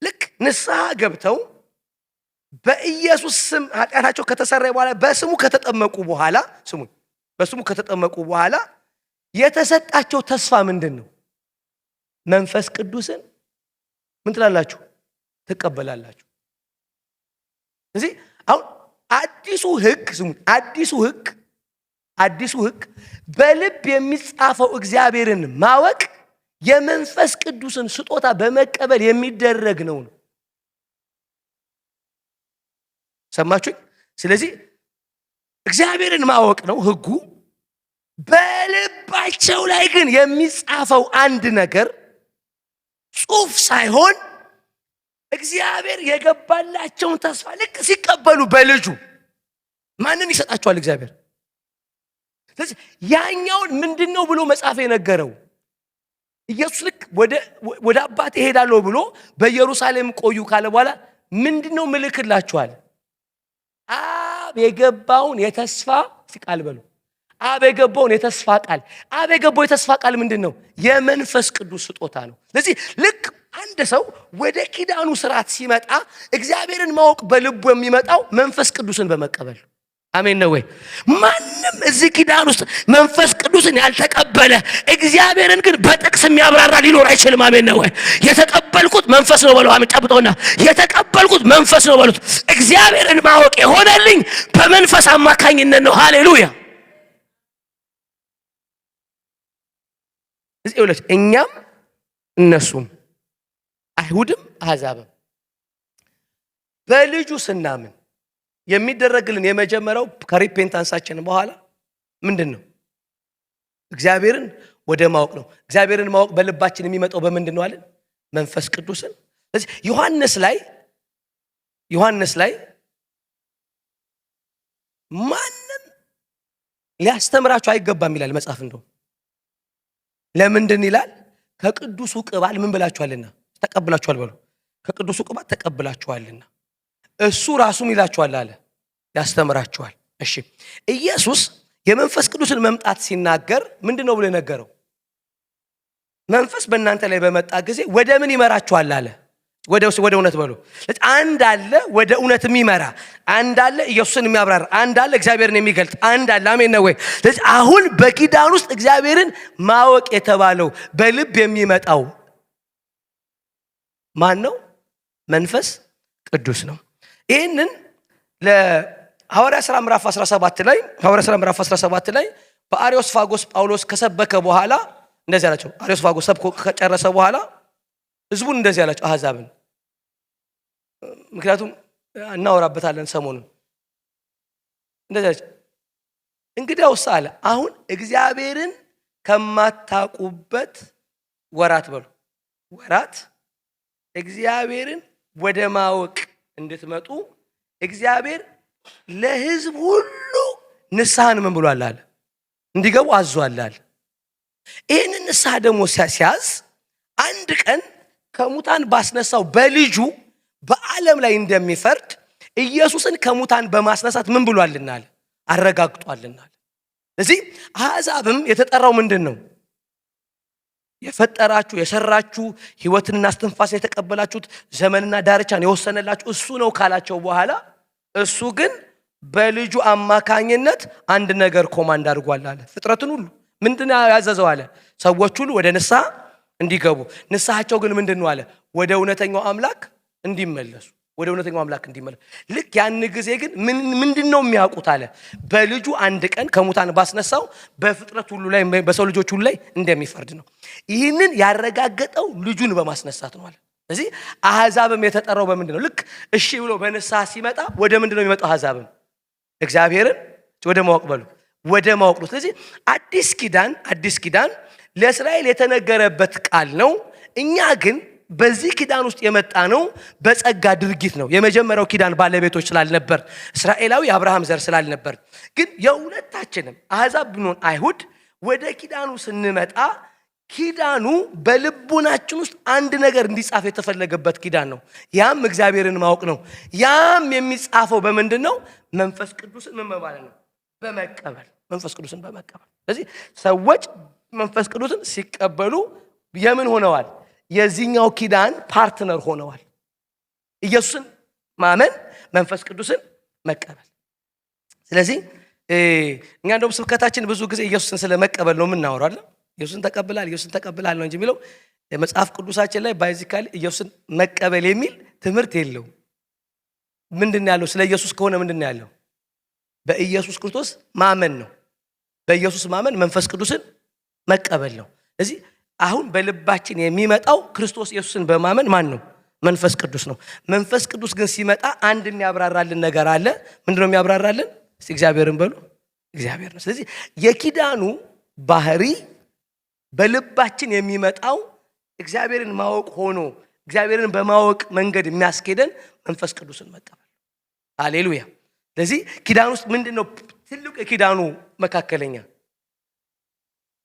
ልክ ንስሐ ገብተው በኢየሱስ ስም ኃጢአታቸው ከተሰረየ በኋላ በስሙ ከተጠመቁ በኋላ የተሰጣቸው ተስፋ ምንድን ነው? መንፈስ ቅዱስን ምን ትላላችሁ? ትቀበላላችሁ። ስለዚህ አሁን አዲሱ ሕግ በልብ የሚጻፈው እግዚአብሔርን ማወቅ የመንፈስ ቅዱስን ስጦታ በመቀበል የሚደረግ ነው። ሰማችሁኝ? ስለዚህ እግዚአብሔርን ማወቅ ነው ሕጉ። በልባቸው ላይ ግን የሚጻፈው አንድ ነገር ጽሑፍ ሳይሆን እግዚአብሔር የገባላቸውን ተስፋ ልክ ሲቀበሉ በልጁ ማንን ይሰጣቸዋል? እግዚአብሔር። ስለዚህ ያኛውን ምንድነው ብሎ መጽሐፍ የነገረው? ኢየሱስ ልክ ወደ አባቴ እሄዳለሁ ብሎ በኢየሩሳሌም ቆዩ ካለ በኋላ ምንድነው ምልክላችኋል? አብ የገባውን የተስፋ ቃል በሉ። አብ የገባውን የተስፋ ቃል ምንድነው? የመንፈስ ቅዱስ ስጦታ ነው። ስለዚህ ልክ አንድ ሰው ወደ ኪዳኑ ስርዓት ሲመጣ እግዚአብሔርን ማወቅ በልቡ የሚመጣው መንፈስ ቅዱስን በመቀበል። አሜን ነው ወይ? ማንም እዚህ ኪዳን ውስጥ መንፈስ ቅዱስን ያልተቀበለ እግዚአብሔርን ግን በጥቅስ የሚያብራራ ሊኖር አይችልም። አሜን ነው ወይ? የተቀበልኩት መንፈስ ነው በለው። አሜን ጨብጦና የተቀበልኩት መንፈስ ነው በሉት። እግዚአብሔርን ማወቅ የሆነልኝ በመንፈስ አማካኝነት ነው። ሃሌሉያ። እዚህ ይኸውልህ እኛም እነሱም አይሁድም አሕዛብም በልጁ ስናምን የሚደረግልን የመጀመሪያው ከሪፔንታንሳችን በኋላ ምንድን ነው? እግዚአብሔርን ወደ ማወቅ ነው። እግዚአብሔርን ማወቅ በልባችን የሚመጣው በምንድን ነው አለን? መንፈስ ቅዱስን። ስለዚህ ዮሐንስ ላይ ማንም ሊያስተምራችሁ አይገባም ይላል መጽሐፍ። እንደው ለምንድን ይላል? ከቅዱሱ ቅባት ምን ብላችኋልና ተቀብላችኋል በሉ። ከቅዱሱ ቅባት ተቀብላችኋልና እሱ ራሱም ይላችኋል አለ ያስተምራችኋል። እሺ ኢየሱስ የመንፈስ ቅዱስን መምጣት ሲናገር ምንድነው ብሎ ነገረው? መንፈስ በእናንተ ላይ በመጣ ጊዜ ወደ ምን ይመራችኋል አለ? ወደ እውነት በሉ። አንድ አለ ወደ እውነት የሚመራ አንድ አለ፣ ኢየሱስን የሚያብራራ አንድ አለ፣ እግዚአብሔርን የሚገልጥ አንድ አለ። አሜን ነው ወይ? ስለዚህ አሁን በኪዳን ውስጥ እግዚአብሔርን ማወቅ የተባለው በልብ የሚመጣው ማን ነው? መንፈስ ቅዱስ ነው። ይህንን ለሐዋርያ ሥራ ምዕራፍ 17 ላይ በአርዮስፋጎስ ጳውሎስ ከሰበከ በኋላ እንደዚህ አላቸው። አርዮስፋጎስ ሰብኮ ከጨረሰ በኋላ ህዝቡን እንደዚህ አላቸው፣ አሕዛብን። ምክንያቱም እናወራበታለን ሰሞኑን። እንደዚህ አላቸው፣ እንግዲያውስ አለ አሁን እግዚአብሔርን ከማታውቁበት ወራት በሉ ወራት እግዚአብሔርን ወደ ማወቅ እንድትመጡ እግዚአብሔር ለህዝብ ሁሉ ንስሐን ምን ብሏል አለ እንዲገቡ አዟል አለ። ይህንን ንስሐ ደግሞ ሲያዝ አንድ ቀን ከሙታን ባስነሳው በልጁ በዓለም ላይ እንደሚፈርድ ኢየሱስን ከሙታን በማስነሳት ምን ብሏልናል? አረጋግጧልናል። ስለዚህ አሕዛብም የተጠራው ምንድን ነው? የፈጠራችሁ የሰራችሁ ህይወትና እስትንፋስን የተቀበላችሁት ዘመንና ዳርቻን የወሰነላችሁ እሱ ነው ካላቸው በኋላ እሱ ግን በልጁ አማካኝነት አንድ ነገር ኮማንድ አድርጓል አለ። ፍጥረትን ሁሉ ምንድነው ያዘዘው አለ? ሰዎች ሁሉ ወደ ንስሐ እንዲገቡ። ንስሐቸው ግን ምንድነው አለ? ወደ እውነተኛው አምላክ እንዲመለሱ። ወደ እውነተኛው አምላክ እንዲመለሱ። ልክ ያን ጊዜ ግን ምንድነው የሚያውቁት አለ? በልጁ አንድ ቀን ከሙታን ባስነሳው በፍጥረት ሁሉ ላይ በሰው ልጆች ሁሉ ላይ እንደሚፈርድ ነው። ይህንን ያረጋገጠው ልጁን በማስነሳት ነው አለ። ስለዚህ አሕዛብም የተጠራው በምንድነው? ልክ እሺ ብሎ በንስሐ ሲመጣ ወደ ምንድነው የሚመጣው? አሕዛብም እግዚአብሔርን ወደ ማወቅ በሉ ወደ ማወቅ ነው። ስለዚህ አዲስ ኪዳን ለእስራኤል የተነገረበት ቃል ነው። እኛ ግን በዚህ ኪዳን ውስጥ የመጣ ነው በጸጋ ድርጊት ነው። የመጀመሪያው ኪዳን ባለቤቶች ስላልነበር እስራኤላዊ የአብርሃም ዘር ስላልነበር፣ ግን የሁለታችንም አሕዛብ ብንሆን አይሁድ ወደ ኪዳኑ ስንመጣ ኪዳኑ በልቡናችን ውስጥ አንድ ነገር እንዲጻፍ የተፈለገበት ኪዳን ነው። ያም እግዚአብሔርን ማወቅ ነው። ያም የሚጻፈው በምንድን ነው? መንፈስ ቅዱስን ምን በማለት ነው? በመቀበል መንፈስ ቅዱስን በመቀበል። ስለዚህ ሰዎች መንፈስ ቅዱስን ሲቀበሉ የምን ሆነዋል? የዚህኛው ኪዳን ፓርትነር ሆነዋል። ኢየሱስን ማመን፣ መንፈስ ቅዱስን መቀበል። ስለዚህ እኛ እንደውም ስብከታችን ብዙ ጊዜ ኢየሱስን ስለመቀበል ነው የምናወራው አይደል? ኢየሱስን ተቀብላል ነው እንጂ የሚለው መጽሐፍ ቅዱሳችን ላይ ባይዚካሊ ኢየሱስን መቀበል የሚል ትምህርት የለውም። ምንድነው ያለው? ስለ ኢየሱስ ከሆነ ምንድነው ያለው? በኢየሱስ ክርስቶስ ማመን ነው። በኢየሱስ ማመን መንፈስ ቅዱስን መቀበል ነው። ስለዚህ አሁን በልባችን የሚመጣው ክርስቶስ ኢየሱስን በማመን ማን ነው? መንፈስ ቅዱስ ነው። መንፈስ ቅዱስ ግን ሲመጣ አንድ የሚያብራራልን ነገር አለ። ምንድነው የሚያብራራልን? እስቲ እግዚአብሔርን በሉ። እግዚአብሔር ነው። ስለዚህ የኪዳኑ ባህሪ በልባችን የሚመጣው እግዚአብሔርን ማወቅ ሆኖ እግዚአብሔርን በማወቅ መንገድ የሚያስኬደን መንፈስ ቅዱስን መቀበል። ሃሌሉያ። ስለዚህ ኪዳን ውስጥ ምንድነው ትልቁ የኪዳኑ መካከለኛ?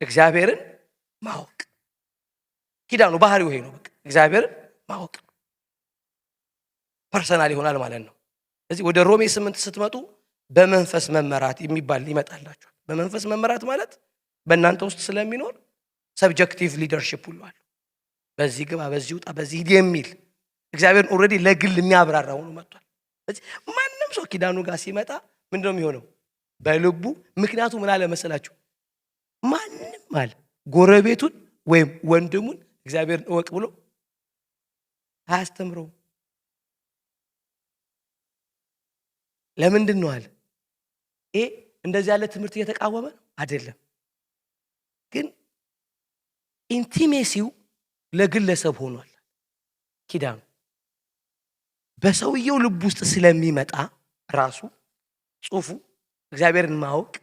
እግዚአብሔርን ማወቅ። ኪዳኑ ባህሪው ይሄ ነው። በቃ እግዚአብሔርን ማወቅ ፐርሰናል ይሆናል ማለት ነው። ስለዚህ ወደ ሮሜ 8 ስትመጡ በመንፈስ መመራት የሚባል ይመጣላችኋል። በመንፈስ መመራት ማለት በእናንተ ውስጥ ስለሚኖር ሰብጀክቲቭ ሊደርሺፕ ሁሉ አለ። በዚህ ግባ፣ በዚህ ውጣ፣ በዚህ የሚል እግዚአብሔርን ኦልሬዲ ለግል የሚያብራራ ሆኖ መጥቷል። ስለዚህ ማንም ሰው ኪዳኑ ጋር ሲመጣ ምንድነው የሚሆነው? በልቡ። ምክንያቱ ምን አለ መሰላችሁ? ማንም አለ ጎረቤቱን ወይም ወንድሙን እግዚአብሔርን እወቅ ብሎ አያስተምረው። ለምንድን ነው አለ? ይሄ እንደዚህ ያለ ትምህርት እየተቃወመ አይደለም፣ ግን ኢንቲሜሲው ለግለሰብ ሆኗል። ኪዳኑ በሰውየው ልብ ውስጥ ስለሚመጣ ራሱ ጽሑፉ እግዚአብሔርን ማወቅ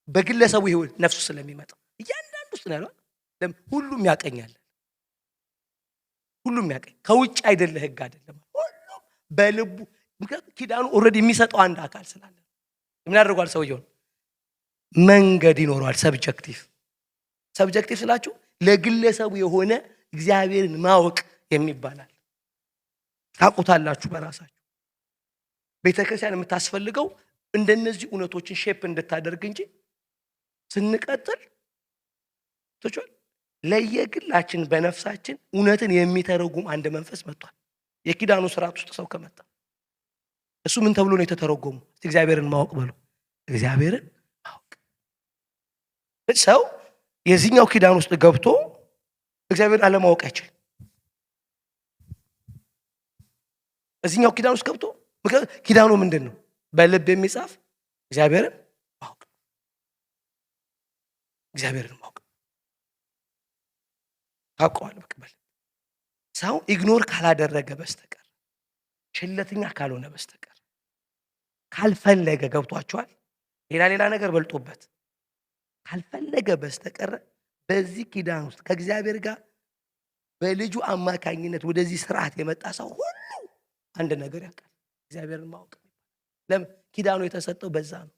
በግለሰቡ ህይወት ነፍሱ ስለሚመጣ እያንዳንዱ ውስጥ ነው ያለው። ሁሉም ያቀኛል፣ ሁሉም ያቀኝ። ከውጭ አይደለ፣ ህግ አይደለም፣ ሁሉም በልቡ። ምክንያቱም ኪዳኑ ኦልሬዲ የሚሰጠው አንድ አካል ስላለ ምን ያደርጓል? ሰውየው መንገድ ይኖረዋል። ሰብጀክቲቭ ስላችሁ ለግለሰቡ የሆነ እግዚአብሔርን ማወቅ የሚባላል። ታውቁታላችሁ በራሳችሁ። ቤተክርስቲያን የምታስፈልገው እንደነዚህ እውነቶችን ሼፕ እንድታደርግ እንጂ ስንቀጥል ተቻለ ለየግላችን በነፍሳችን እውነትን የሚተረጉም አንድ መንፈስ መጥቷል። የኪዳኑ ስርዓት ውስጥ ሰው ከመጣ እሱ ምን ተብሎ ነው የተተረጎሙ? እግዚአብሔርን ማወቅ በሉ። እግዚአብሔርን ማወቅ። ሰው የዚህኛው ኪዳን ውስጥ ገብቶ እግዚአብሔርን አለማወቅ አይችልም። እዚህኛው ኪዳን ውስጥ ገብቶ ኪዳኑ ምንድን ነው? በልብ የሚጻፍ እግዚአብሔርን ማወቅ። እግዚአብሔርን ማወቅ ታውቀዋል። በቅበል ሰው ኢግኖር ካላደረገ በስተቀር ቸልተኛ ካልሆነ በስተቀር ካልፈለገ ገብቷቸዋል። ሌላ ነገር በልጦበት ካልፈለገ በስተቀር በዚህ ኪዳን ውስጥ ከእግዚአብሔር ጋር በልጁ አማካኝነት ወደዚህ ስርዓት የመጣ ሰው ሁሉ አንድ ነገር ያውቃል፣ እግዚአብሔርን ማወቅ። ለምን? ኪዳኑ የተሰጠው በዛ ነው።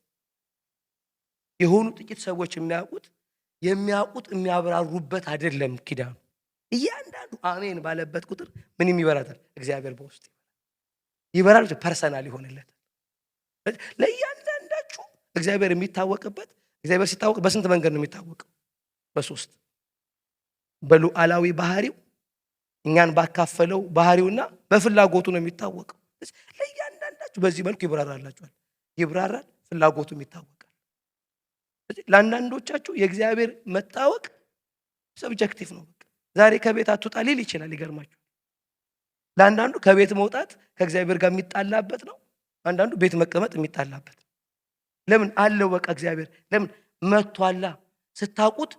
የሆኑ ጥቂት ሰዎች የሚያውቁት የሚያብራሩበት አይደለም ኪዳኑ። እያንዳንዱ አሜን ባለበት ቁጥር ምንም ይበራታል፣ እግዚአብሔር በውስጥ ይበራል። ፐርሰናል ይሆንለታል። ለእያንዳንዳችሁ እግዚአብሔር የሚታወቅበት፣ እግዚአብሔር ሲታወቅ በስንት መንገድ ነው የሚታወቀው? በሶስት። በሉዓላዊ ባህሪው እኛን ባካፈለው ባህሪውና በፍላጎቱ ነው የሚታወቀው። ለእያንዳንዳችሁ በዚህ መልኩ ይብራራላችኋል። ይብራራል፣ ፍላጎቱም ይታወቃል። ለአንዳንዶቻችሁ የእግዚአብሔር መታወቅ ሰብጀክቲቭ ነው። ዛሬ ከቤት አትውጣ ሊል ይችላል። ይገርማችሁ። ለአንዳንዱ ከቤት መውጣት ከእግዚአብሔር ጋር የሚጣላበት ነው። አንዳንዱ ቤት መቀመጥ የሚጣላበት። ለምን አለው? በቃ እግዚአብሔር ለምን መጥቷላ። ስታውቁት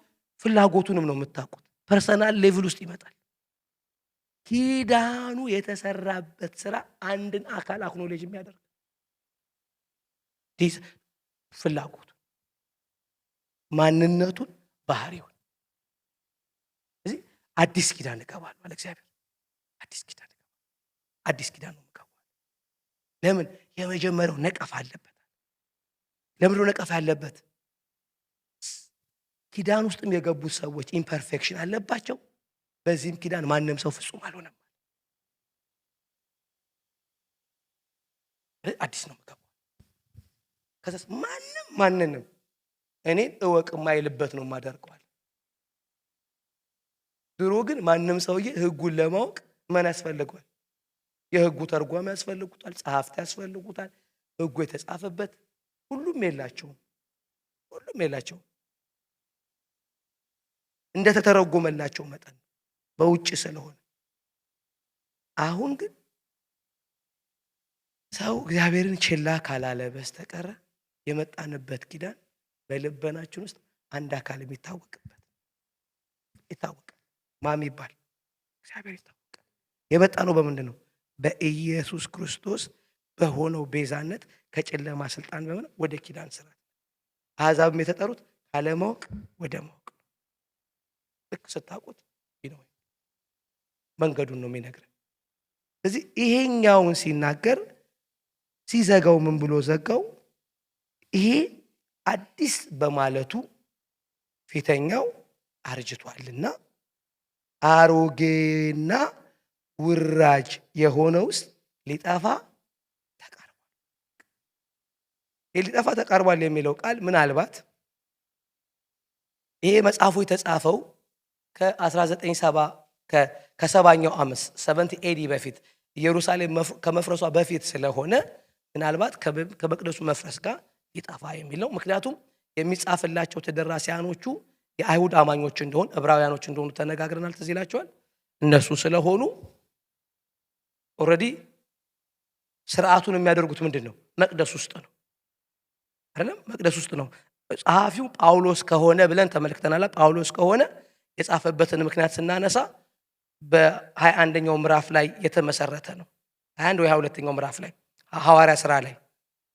ፍላጎቱንም ነው የምታውቁት። ፐርሰናል ሌቭል ውስጥ ይመጣል። ኪዳኑ የተሰራበት ስራ አንድን አካል አክኖሌጅ የሚያደርግ ፍላጎቱ፣ ማንነቱን፣ ባህሪውን። እዚህ አዲስ ኪዳን እገባለሁ ማለት እግዚአብሔር አዲስ ኪዳን ነው እገባለሁ። ለምን? የመጀመሪያው ነቀፋ አለበት። ለምን ነቀፋ ያለበት? ኪዳን ውስጥም የገቡት ሰዎች ኢምፐርፌክሽን አለባቸው። በዚህም ኪዳን ማንም ሰው ፍጹም አልሆነም። አዲስ ነው የምገባው። ከዛስ ማንንም እኔን እወቅ የማይልበት ነው የማደርገዋል። ድሮ ግን ማንም ሰውዬ ህጉን ለማወቅ ምን ያስፈልገዋል? የህጉ ተርጓሚ ያስፈልጉታል፣ ጸሐፍት ያስፈልጉታል። ህጉ የተጻፈበት ሁሉም የላቸውም። እንደተተረጎመላቸው መጠን በውጭ ስለሆነ። አሁን ግን ሰው እግዚአብሔርን ችላ ካላለ በስተቀር የመጣንበት ኪዳን በልበናችን ውስጥ አንድ አካል የሚታወቅበት ይታወቃል። ማም ይባል እግዚአብሔር ይታወቃል። የመጣ ነው በምንድን ነው? በኢየሱስ ክርስቶስ በሆነው ቤዛነት ከጨለማ ስልጣን በመሆን ወደ ኪዳን ስራ። አሕዛብም የተጠሩት ካለማወቅ ወደ ማወቅ። ልክ ስታውቁት ነው መንገዱን ነው የሚነግረን። ስለዚህ ይሄኛውን ሲናገር ሲዘጋው ምን ብሎ ዘጋው? ይሄ አዲስ በማለቱ ፊተኛው አርጅቷልና አሮጌና ውራጅ የሆነውስ ሊጠፋ ተቃርቧል። ሊጠፋ ተቃርቧል የሚለው ቃል ምናልባት ይሄ መጽሐፉ የተጻፈው ከ1970 ከሰባኛው ዓመት 70 ኤዲ በፊት ኢየሩሳሌም ከመፍረሷ በፊት ስለሆነ ምናልባት ከመቅደሱ መፍረስ ጋር ይጠፋ የሚለው። ምክንያቱም የሚጻፍላቸው ተደራሲያኖቹ የአይሁድ አማኞች እንደሆኑ ዕብራውያኖች እንደሆኑ ተነጋግረናል። ትዝ ይላችኋል። እነሱ ስለሆኑ ኦሬዲ ስርዓቱን የሚያደርጉት ምንድነው? መቅደስ ውስጥ ነው አይደለም? መቅደስ ውስጥ ነው። ጸሐፊው ጳውሎስ ከሆነ ብለን ተመልክተናል። ጳውሎስ ከሆነ የጻፈበትን ምክንያት ስናነሳ በ21ኛው ምዕራፍ ላይ የተመሰረተ ነው። 21 ወይ 22ኛው ምዕራፍ ላይ ሐዋርያ ሥራ ላይ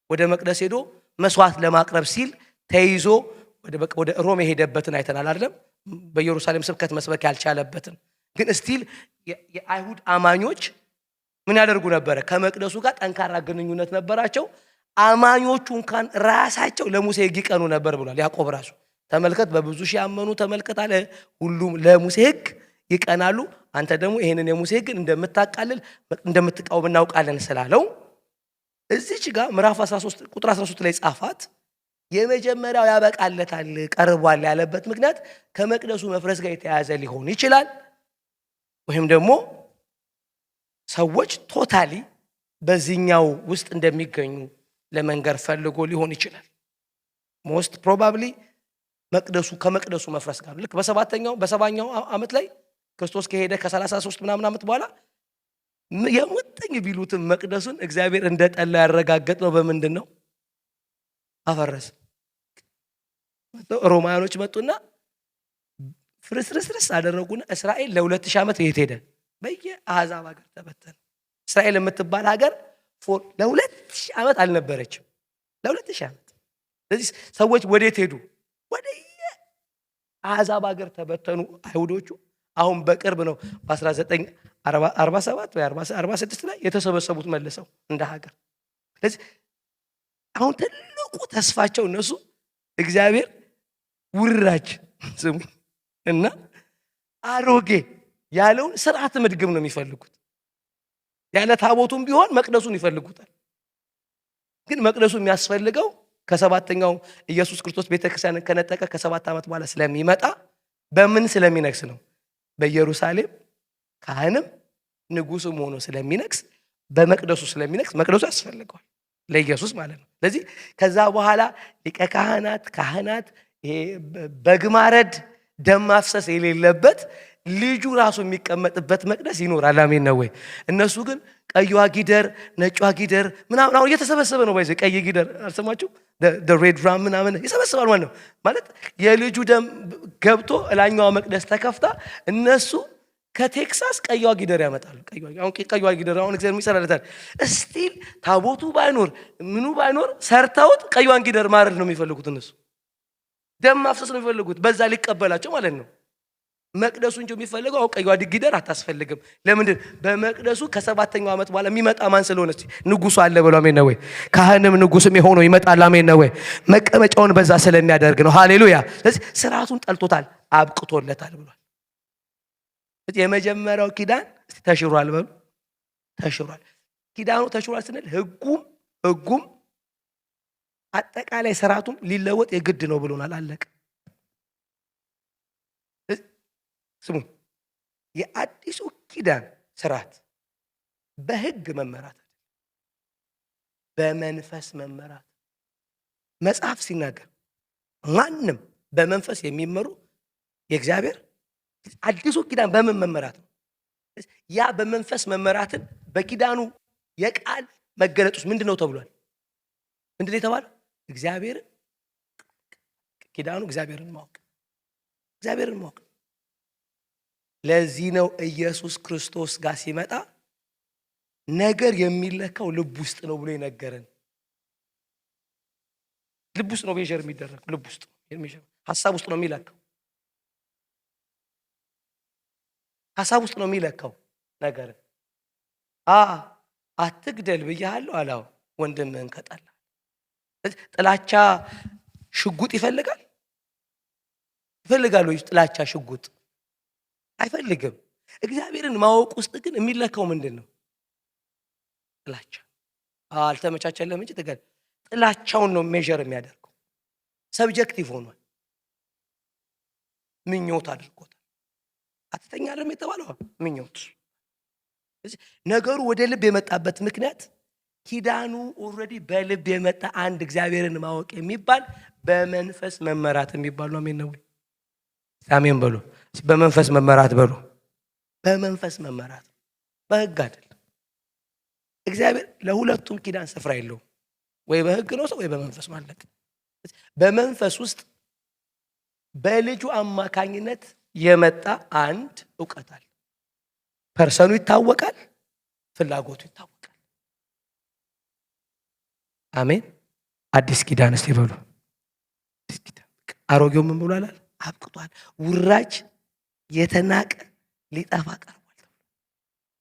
ወደ መቅደስ ሄዶ መስዋዕት ለማቅረብ ሲል ተይዞ ወደ ሮም የሄደበትን አይተናል አይደለም? በኢየሩሳሌም ስብከት መስበክ ያልቻለበትን። ግን እስቲል የአይሁድ አማኞች ምን ያደርጉ ነበረ? ከመቅደሱ ጋር ጠንካራ ግንኙነት ነበራቸው። አማኞቹ እንኳን ራሳቸው ለሙሴ ይቀኑ ነበር ብሏል ያዕቆብ ራሱ። ተመልከት፣ በብዙ ሺህ ያመኑ ተመልከት አለ። ሁሉም ለሙሴ ሕግ ይቀናሉ፣ አንተ ደግሞ ይሄንን የሙሴ ሕግን እንደምታቃልል እንደምትቃወም እናውቃለን ስላለው እዚች ጋር ምዕራፍ 13 ቁጥር 13 ላይ ጻፋት። የመጀመሪያው ያበቃለታል ቀርቧል ያለበት ምክንያት ከመቅደሱ መፍረስ ጋር የተያያዘ ሊሆን ይችላል፣ ወይም ደግሞ ሰዎች ቶታሊ በዚህኛው ውስጥ እንደሚገኙ ለመንገር ፈልጎ ሊሆን ይችላል። ሞስት ፕሮባብሊ መቅደሱ ከመቅደሱ መፍረስ ጋር ልክ በሰባኛው ዓመት ላይ ክርስቶስ ከሄደ ከ33 ምናምን ዓመት በኋላ የሙጥኝ ቢሉትም መቅደሱን እግዚአብሔር እንደጠላ ያረጋገጥ ነው። በምንድን ነው? አፈረስ። ሮማያኖች መጡና ፍርስርስርስ አደረጉና እስራኤል ለ2000 ዓመት የት ሄደ? በየአሕዛብ ሀገር ተበተነ። እስራኤል የምትባል ሀገር ለ2000 ዓመት አልነበረችም። ለ2000 ዓመት። ስለዚህ ሰዎች ወዴት ሄዱ? ወደ አሕዛብ ሀገር ተበተኑ አይሁዶቹ። አሁን በቅርብ ነው በ1947 ወይ 46 ላይ የተሰበሰቡት መልሰው እንደ ሀገር። ስለዚህ አሁን ትልቁ ተስፋቸው እነሱ እግዚአብሔር ውራጅ ስሙ እና አሮጌ ያለውን ስርዓት መድገም ነው የሚፈልጉት። ያለ ታቦቱም ቢሆን መቅደሱን ይፈልጉታል። ግን መቅደሱ የሚያስፈልገው ከሰባተኛው ኢየሱስ ክርስቶስ ቤተክርስቲያንን ከነጠቀ ከ7 ዓመት በኋላ ስለሚመጣ በምን ስለሚነግስ ነው? በኢየሩሳሌም ካህንም ንጉስም ሆኖ ስለሚነግስ በመቅደሱ ስለሚነግስ መቅደሱ ያስፈልገዋል ለኢየሱስ ማለት ነው። ስለዚህ ከዛ በኋላ ሊቀ ካህናት ይሄ በግ ማረድ ደም ማፍሰስ የሌለበት ልጁ ራሱ የሚቀመጥበት መቅደስ ይኖራል። አሜን ነው ወይ? እነሱ ግን ቀይዋ ጊደር ነጯ ጊደር ምናምን አሁን እየተሰበሰበ ነው። ባይዘ ቀይ ጊደር አልሰማችሁ? ሬድ ራም ምናምን ይሰበስባል ማለት ነው። ማለት የልጁ ደም ገብቶ እላኛዋ መቅደስ ተከፍታ እነሱ ከቴክሳስ ቀይዋ ጊደር ያመጣሉ። ቀይዋ ጊደር አሁን እግዚአብሔር የሚሰራለታል። እስቲል ታቦቱ ባይኖር ምኑ ባይኖር ሰርተውት ቀይዋን ጊደር ማረድ ነው የሚፈልጉት። እነሱ ደም ማፍሰስ ነው የሚፈልጉት፣ በዛ ሊቀበላቸው ማለት ነው። መቅደሱ እንጂ የሚፈልገው አው ቀይዋ ጊደር አታስፈልግም። ለምንድን? በመቅደሱ ከ7ኛው ዓመት በኋላ የሚመጣ ማን ስለሆነ ንጉሱ አለ ብሎ አሜን ነው ወይ? ካህንም ንጉስም የሆነው ይመጣል። አሜን ነው ወይ? መቀመጫውን በዛ ስለሚያደርግ ነው። ሃሌሉያ። ስለዚህ ስርዓቱን ጠልቶታል፣ አብቅቶለታል ብሏል። የመጀመሪያው ኪዳን ተሽሯል በሉ። ተሽሯል። ኪዳኑ ተሽሯል ስንል ህጉም አጠቃላይ ስርዓቱም ሊለወጥ የግድ ነው ብሎናል። አለቀ። ስሙ፣ የአዲሱ ኪዳን ስርዓት በህግ መመራት በመንፈስ መመራት። መጽሐፍ ሲናገር ማንም በመንፈስ የሚመሩ የእግዚአብሔር አዲሱ ኪዳን በምን መመራት ነው? ያ በመንፈስ መመራትን በኪዳኑ የቃል መገለጡስ ምንድነው ተብሏል? ምንድነው የተባለው? እግዚአብሔርን ኪዳኑ እግዚአብሔርን ማወቅ። ለዚህ ነው ኢየሱስ ክርስቶስ ጋር ሲመጣ ነገር የሚለካው ልብ ውስጥ ነው ብሎ የነገረን። ልብ ውስጥ ነው ሜዠር የሚደረገው። ልብ ውስጥ ሐሳብ ውስጥ ነው የሚለካው። ሐሳብ ውስጥ ነው የሚለካው ነገር። አትግደል ብያለሁ አላው ወንድምህን ከጠላ። ጥላቻ ሽጉጥ ይፈልጋል ወይ? ጥላቻ ሽጉጥ አይፈልግም። እግዚአብሔርን ማወቅ ውስጥ ግን የሚለካው ምንድን ነው? ጥላቻ። አልተመቻቸለም እንጂ ጥላቻውን ነው ሜዠር የሚያደርገው። ሰብጀክቲቭ ሆኗል። ምኞት አድርጎታል። አትተኛለም የተባለው ምኞት። ነገሩ ወደ ልብ የመጣበት ምክንያት ኪዳኑ ኦልሬዲ በልብ የመጣ አንድ እግዚአብሔርን ማወቅ የሚባል በመንፈስ መመራት የሚባል ነው። አሜን ነው ወይ? አሜን በሉ። በመንፈስ መመራት በሉ። በመንፈስ መመራት በህግ አይደለም። እግዚአብሔር ለሁለቱም ኪዳን ስፍራ የለውም። ወይ በህግ ነው ሰው ወይ በመንፈስ ማለት። በመንፈስ ውስጥ በልጁ አማካኝነት የመጣ አንድ ዕውቀት አለ። ፐርሰኑ ይታወቃል፣ ፍላጎቱ ይታወቃል። አሜን። አዲስ ኪዳን እስቲ በሉ። አዲስ ኪዳን አሮጌው ምን ብሏል? አብቅቷል። ውራጅ የተናቀ ሊጠፋ ቀርቧል።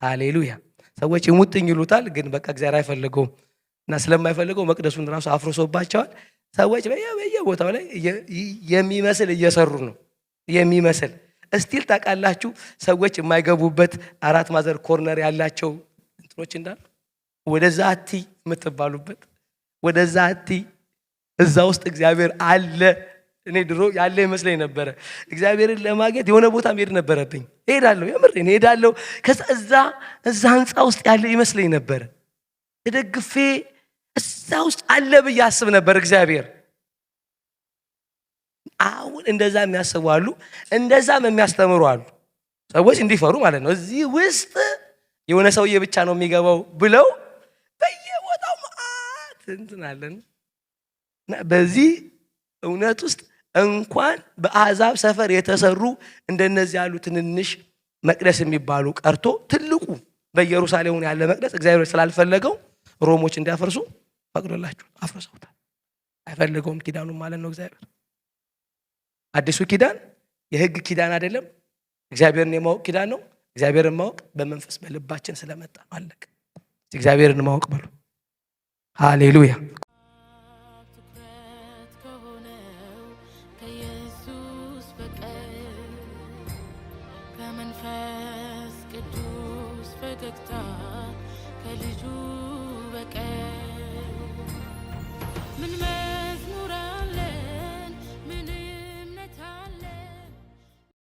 ሃሌሉያ። ሰዎች ይሙጥኝ ይሉታል፣ ግን በቃ እግዚአብሔር አይፈልገውም እና ስለማይፈልገው መቅደሱን ራሱ አፍርሶባቸዋል። ሰዎች በየቦታው ላይ የሚመስል እየሰሩ ነው። የሚመስል እስቲል ታውቃላችሁ፣ ሰዎች የማይገቡበት 4 ማዕዘን ኮርነር ያላቸው እንትኖች እንዳሉ ወደዛ አቲ የምትባሉበት ወደዛ አቲ እዛ ውስጥ እግዚአብሔር አለ። እኔ ድሮ ያለ ይመስለኝ ነበረ። እግዚአብሔርን ለማግኘት የሆነ ቦታ መሄድ ነበረብኝ። እሄዳለሁ፣ የምር እሄዳለሁ። ከዛ እዛ ህንፃ ውስጥ ያለ ይመስለኝ ነበረ። ተደግፌ እዛ ውስጥ አለ ብዬ አስብ ነበር እግዚአብሔር። አሁን እንደዛ የሚያስቡ አሉ፣ እንደዛም የሚያስተምሩ አሉ። ሰዎች እንዲፈሩ ማለት ነው። እዚህ ውስጥ የሆነ ሰውዬ ብቻ ነው የሚገባው ብለው በየቦታው ማአት እንትናለን። በዚህ እውነት ውስጥ እንኳን በአሕዛብ ሰፈር የተሰሩ እንደነዚህ ያሉ ትንንሽ መቅደስ የሚባሉ ቀርቶ ትልቁ በኢየሩሳሌም ያለ መቅደስ እግዚአብሔር ስላልፈለገው ሮሞች እንዲያፈርሱ ፈቅዶላቸው አፍርሰውታል። አይፈልገውም ኪዳኑን ማለት ነው እግዚአብሔር። አዲሱ ኪዳን የሕግ ኪዳን አይደለም፣ እግዚአብሔርን የማወቅ ኪዳን ነው። እግዚአብሔርን ማወቅ በመንፈስ በልባችን ስለመጣ አለቀ። እግዚአብሔርን ማወቅ በሉ። ሃሌሉያ። ከመንፈስ ቅዱስ ፈገግታ ከልጁ በቀር ምን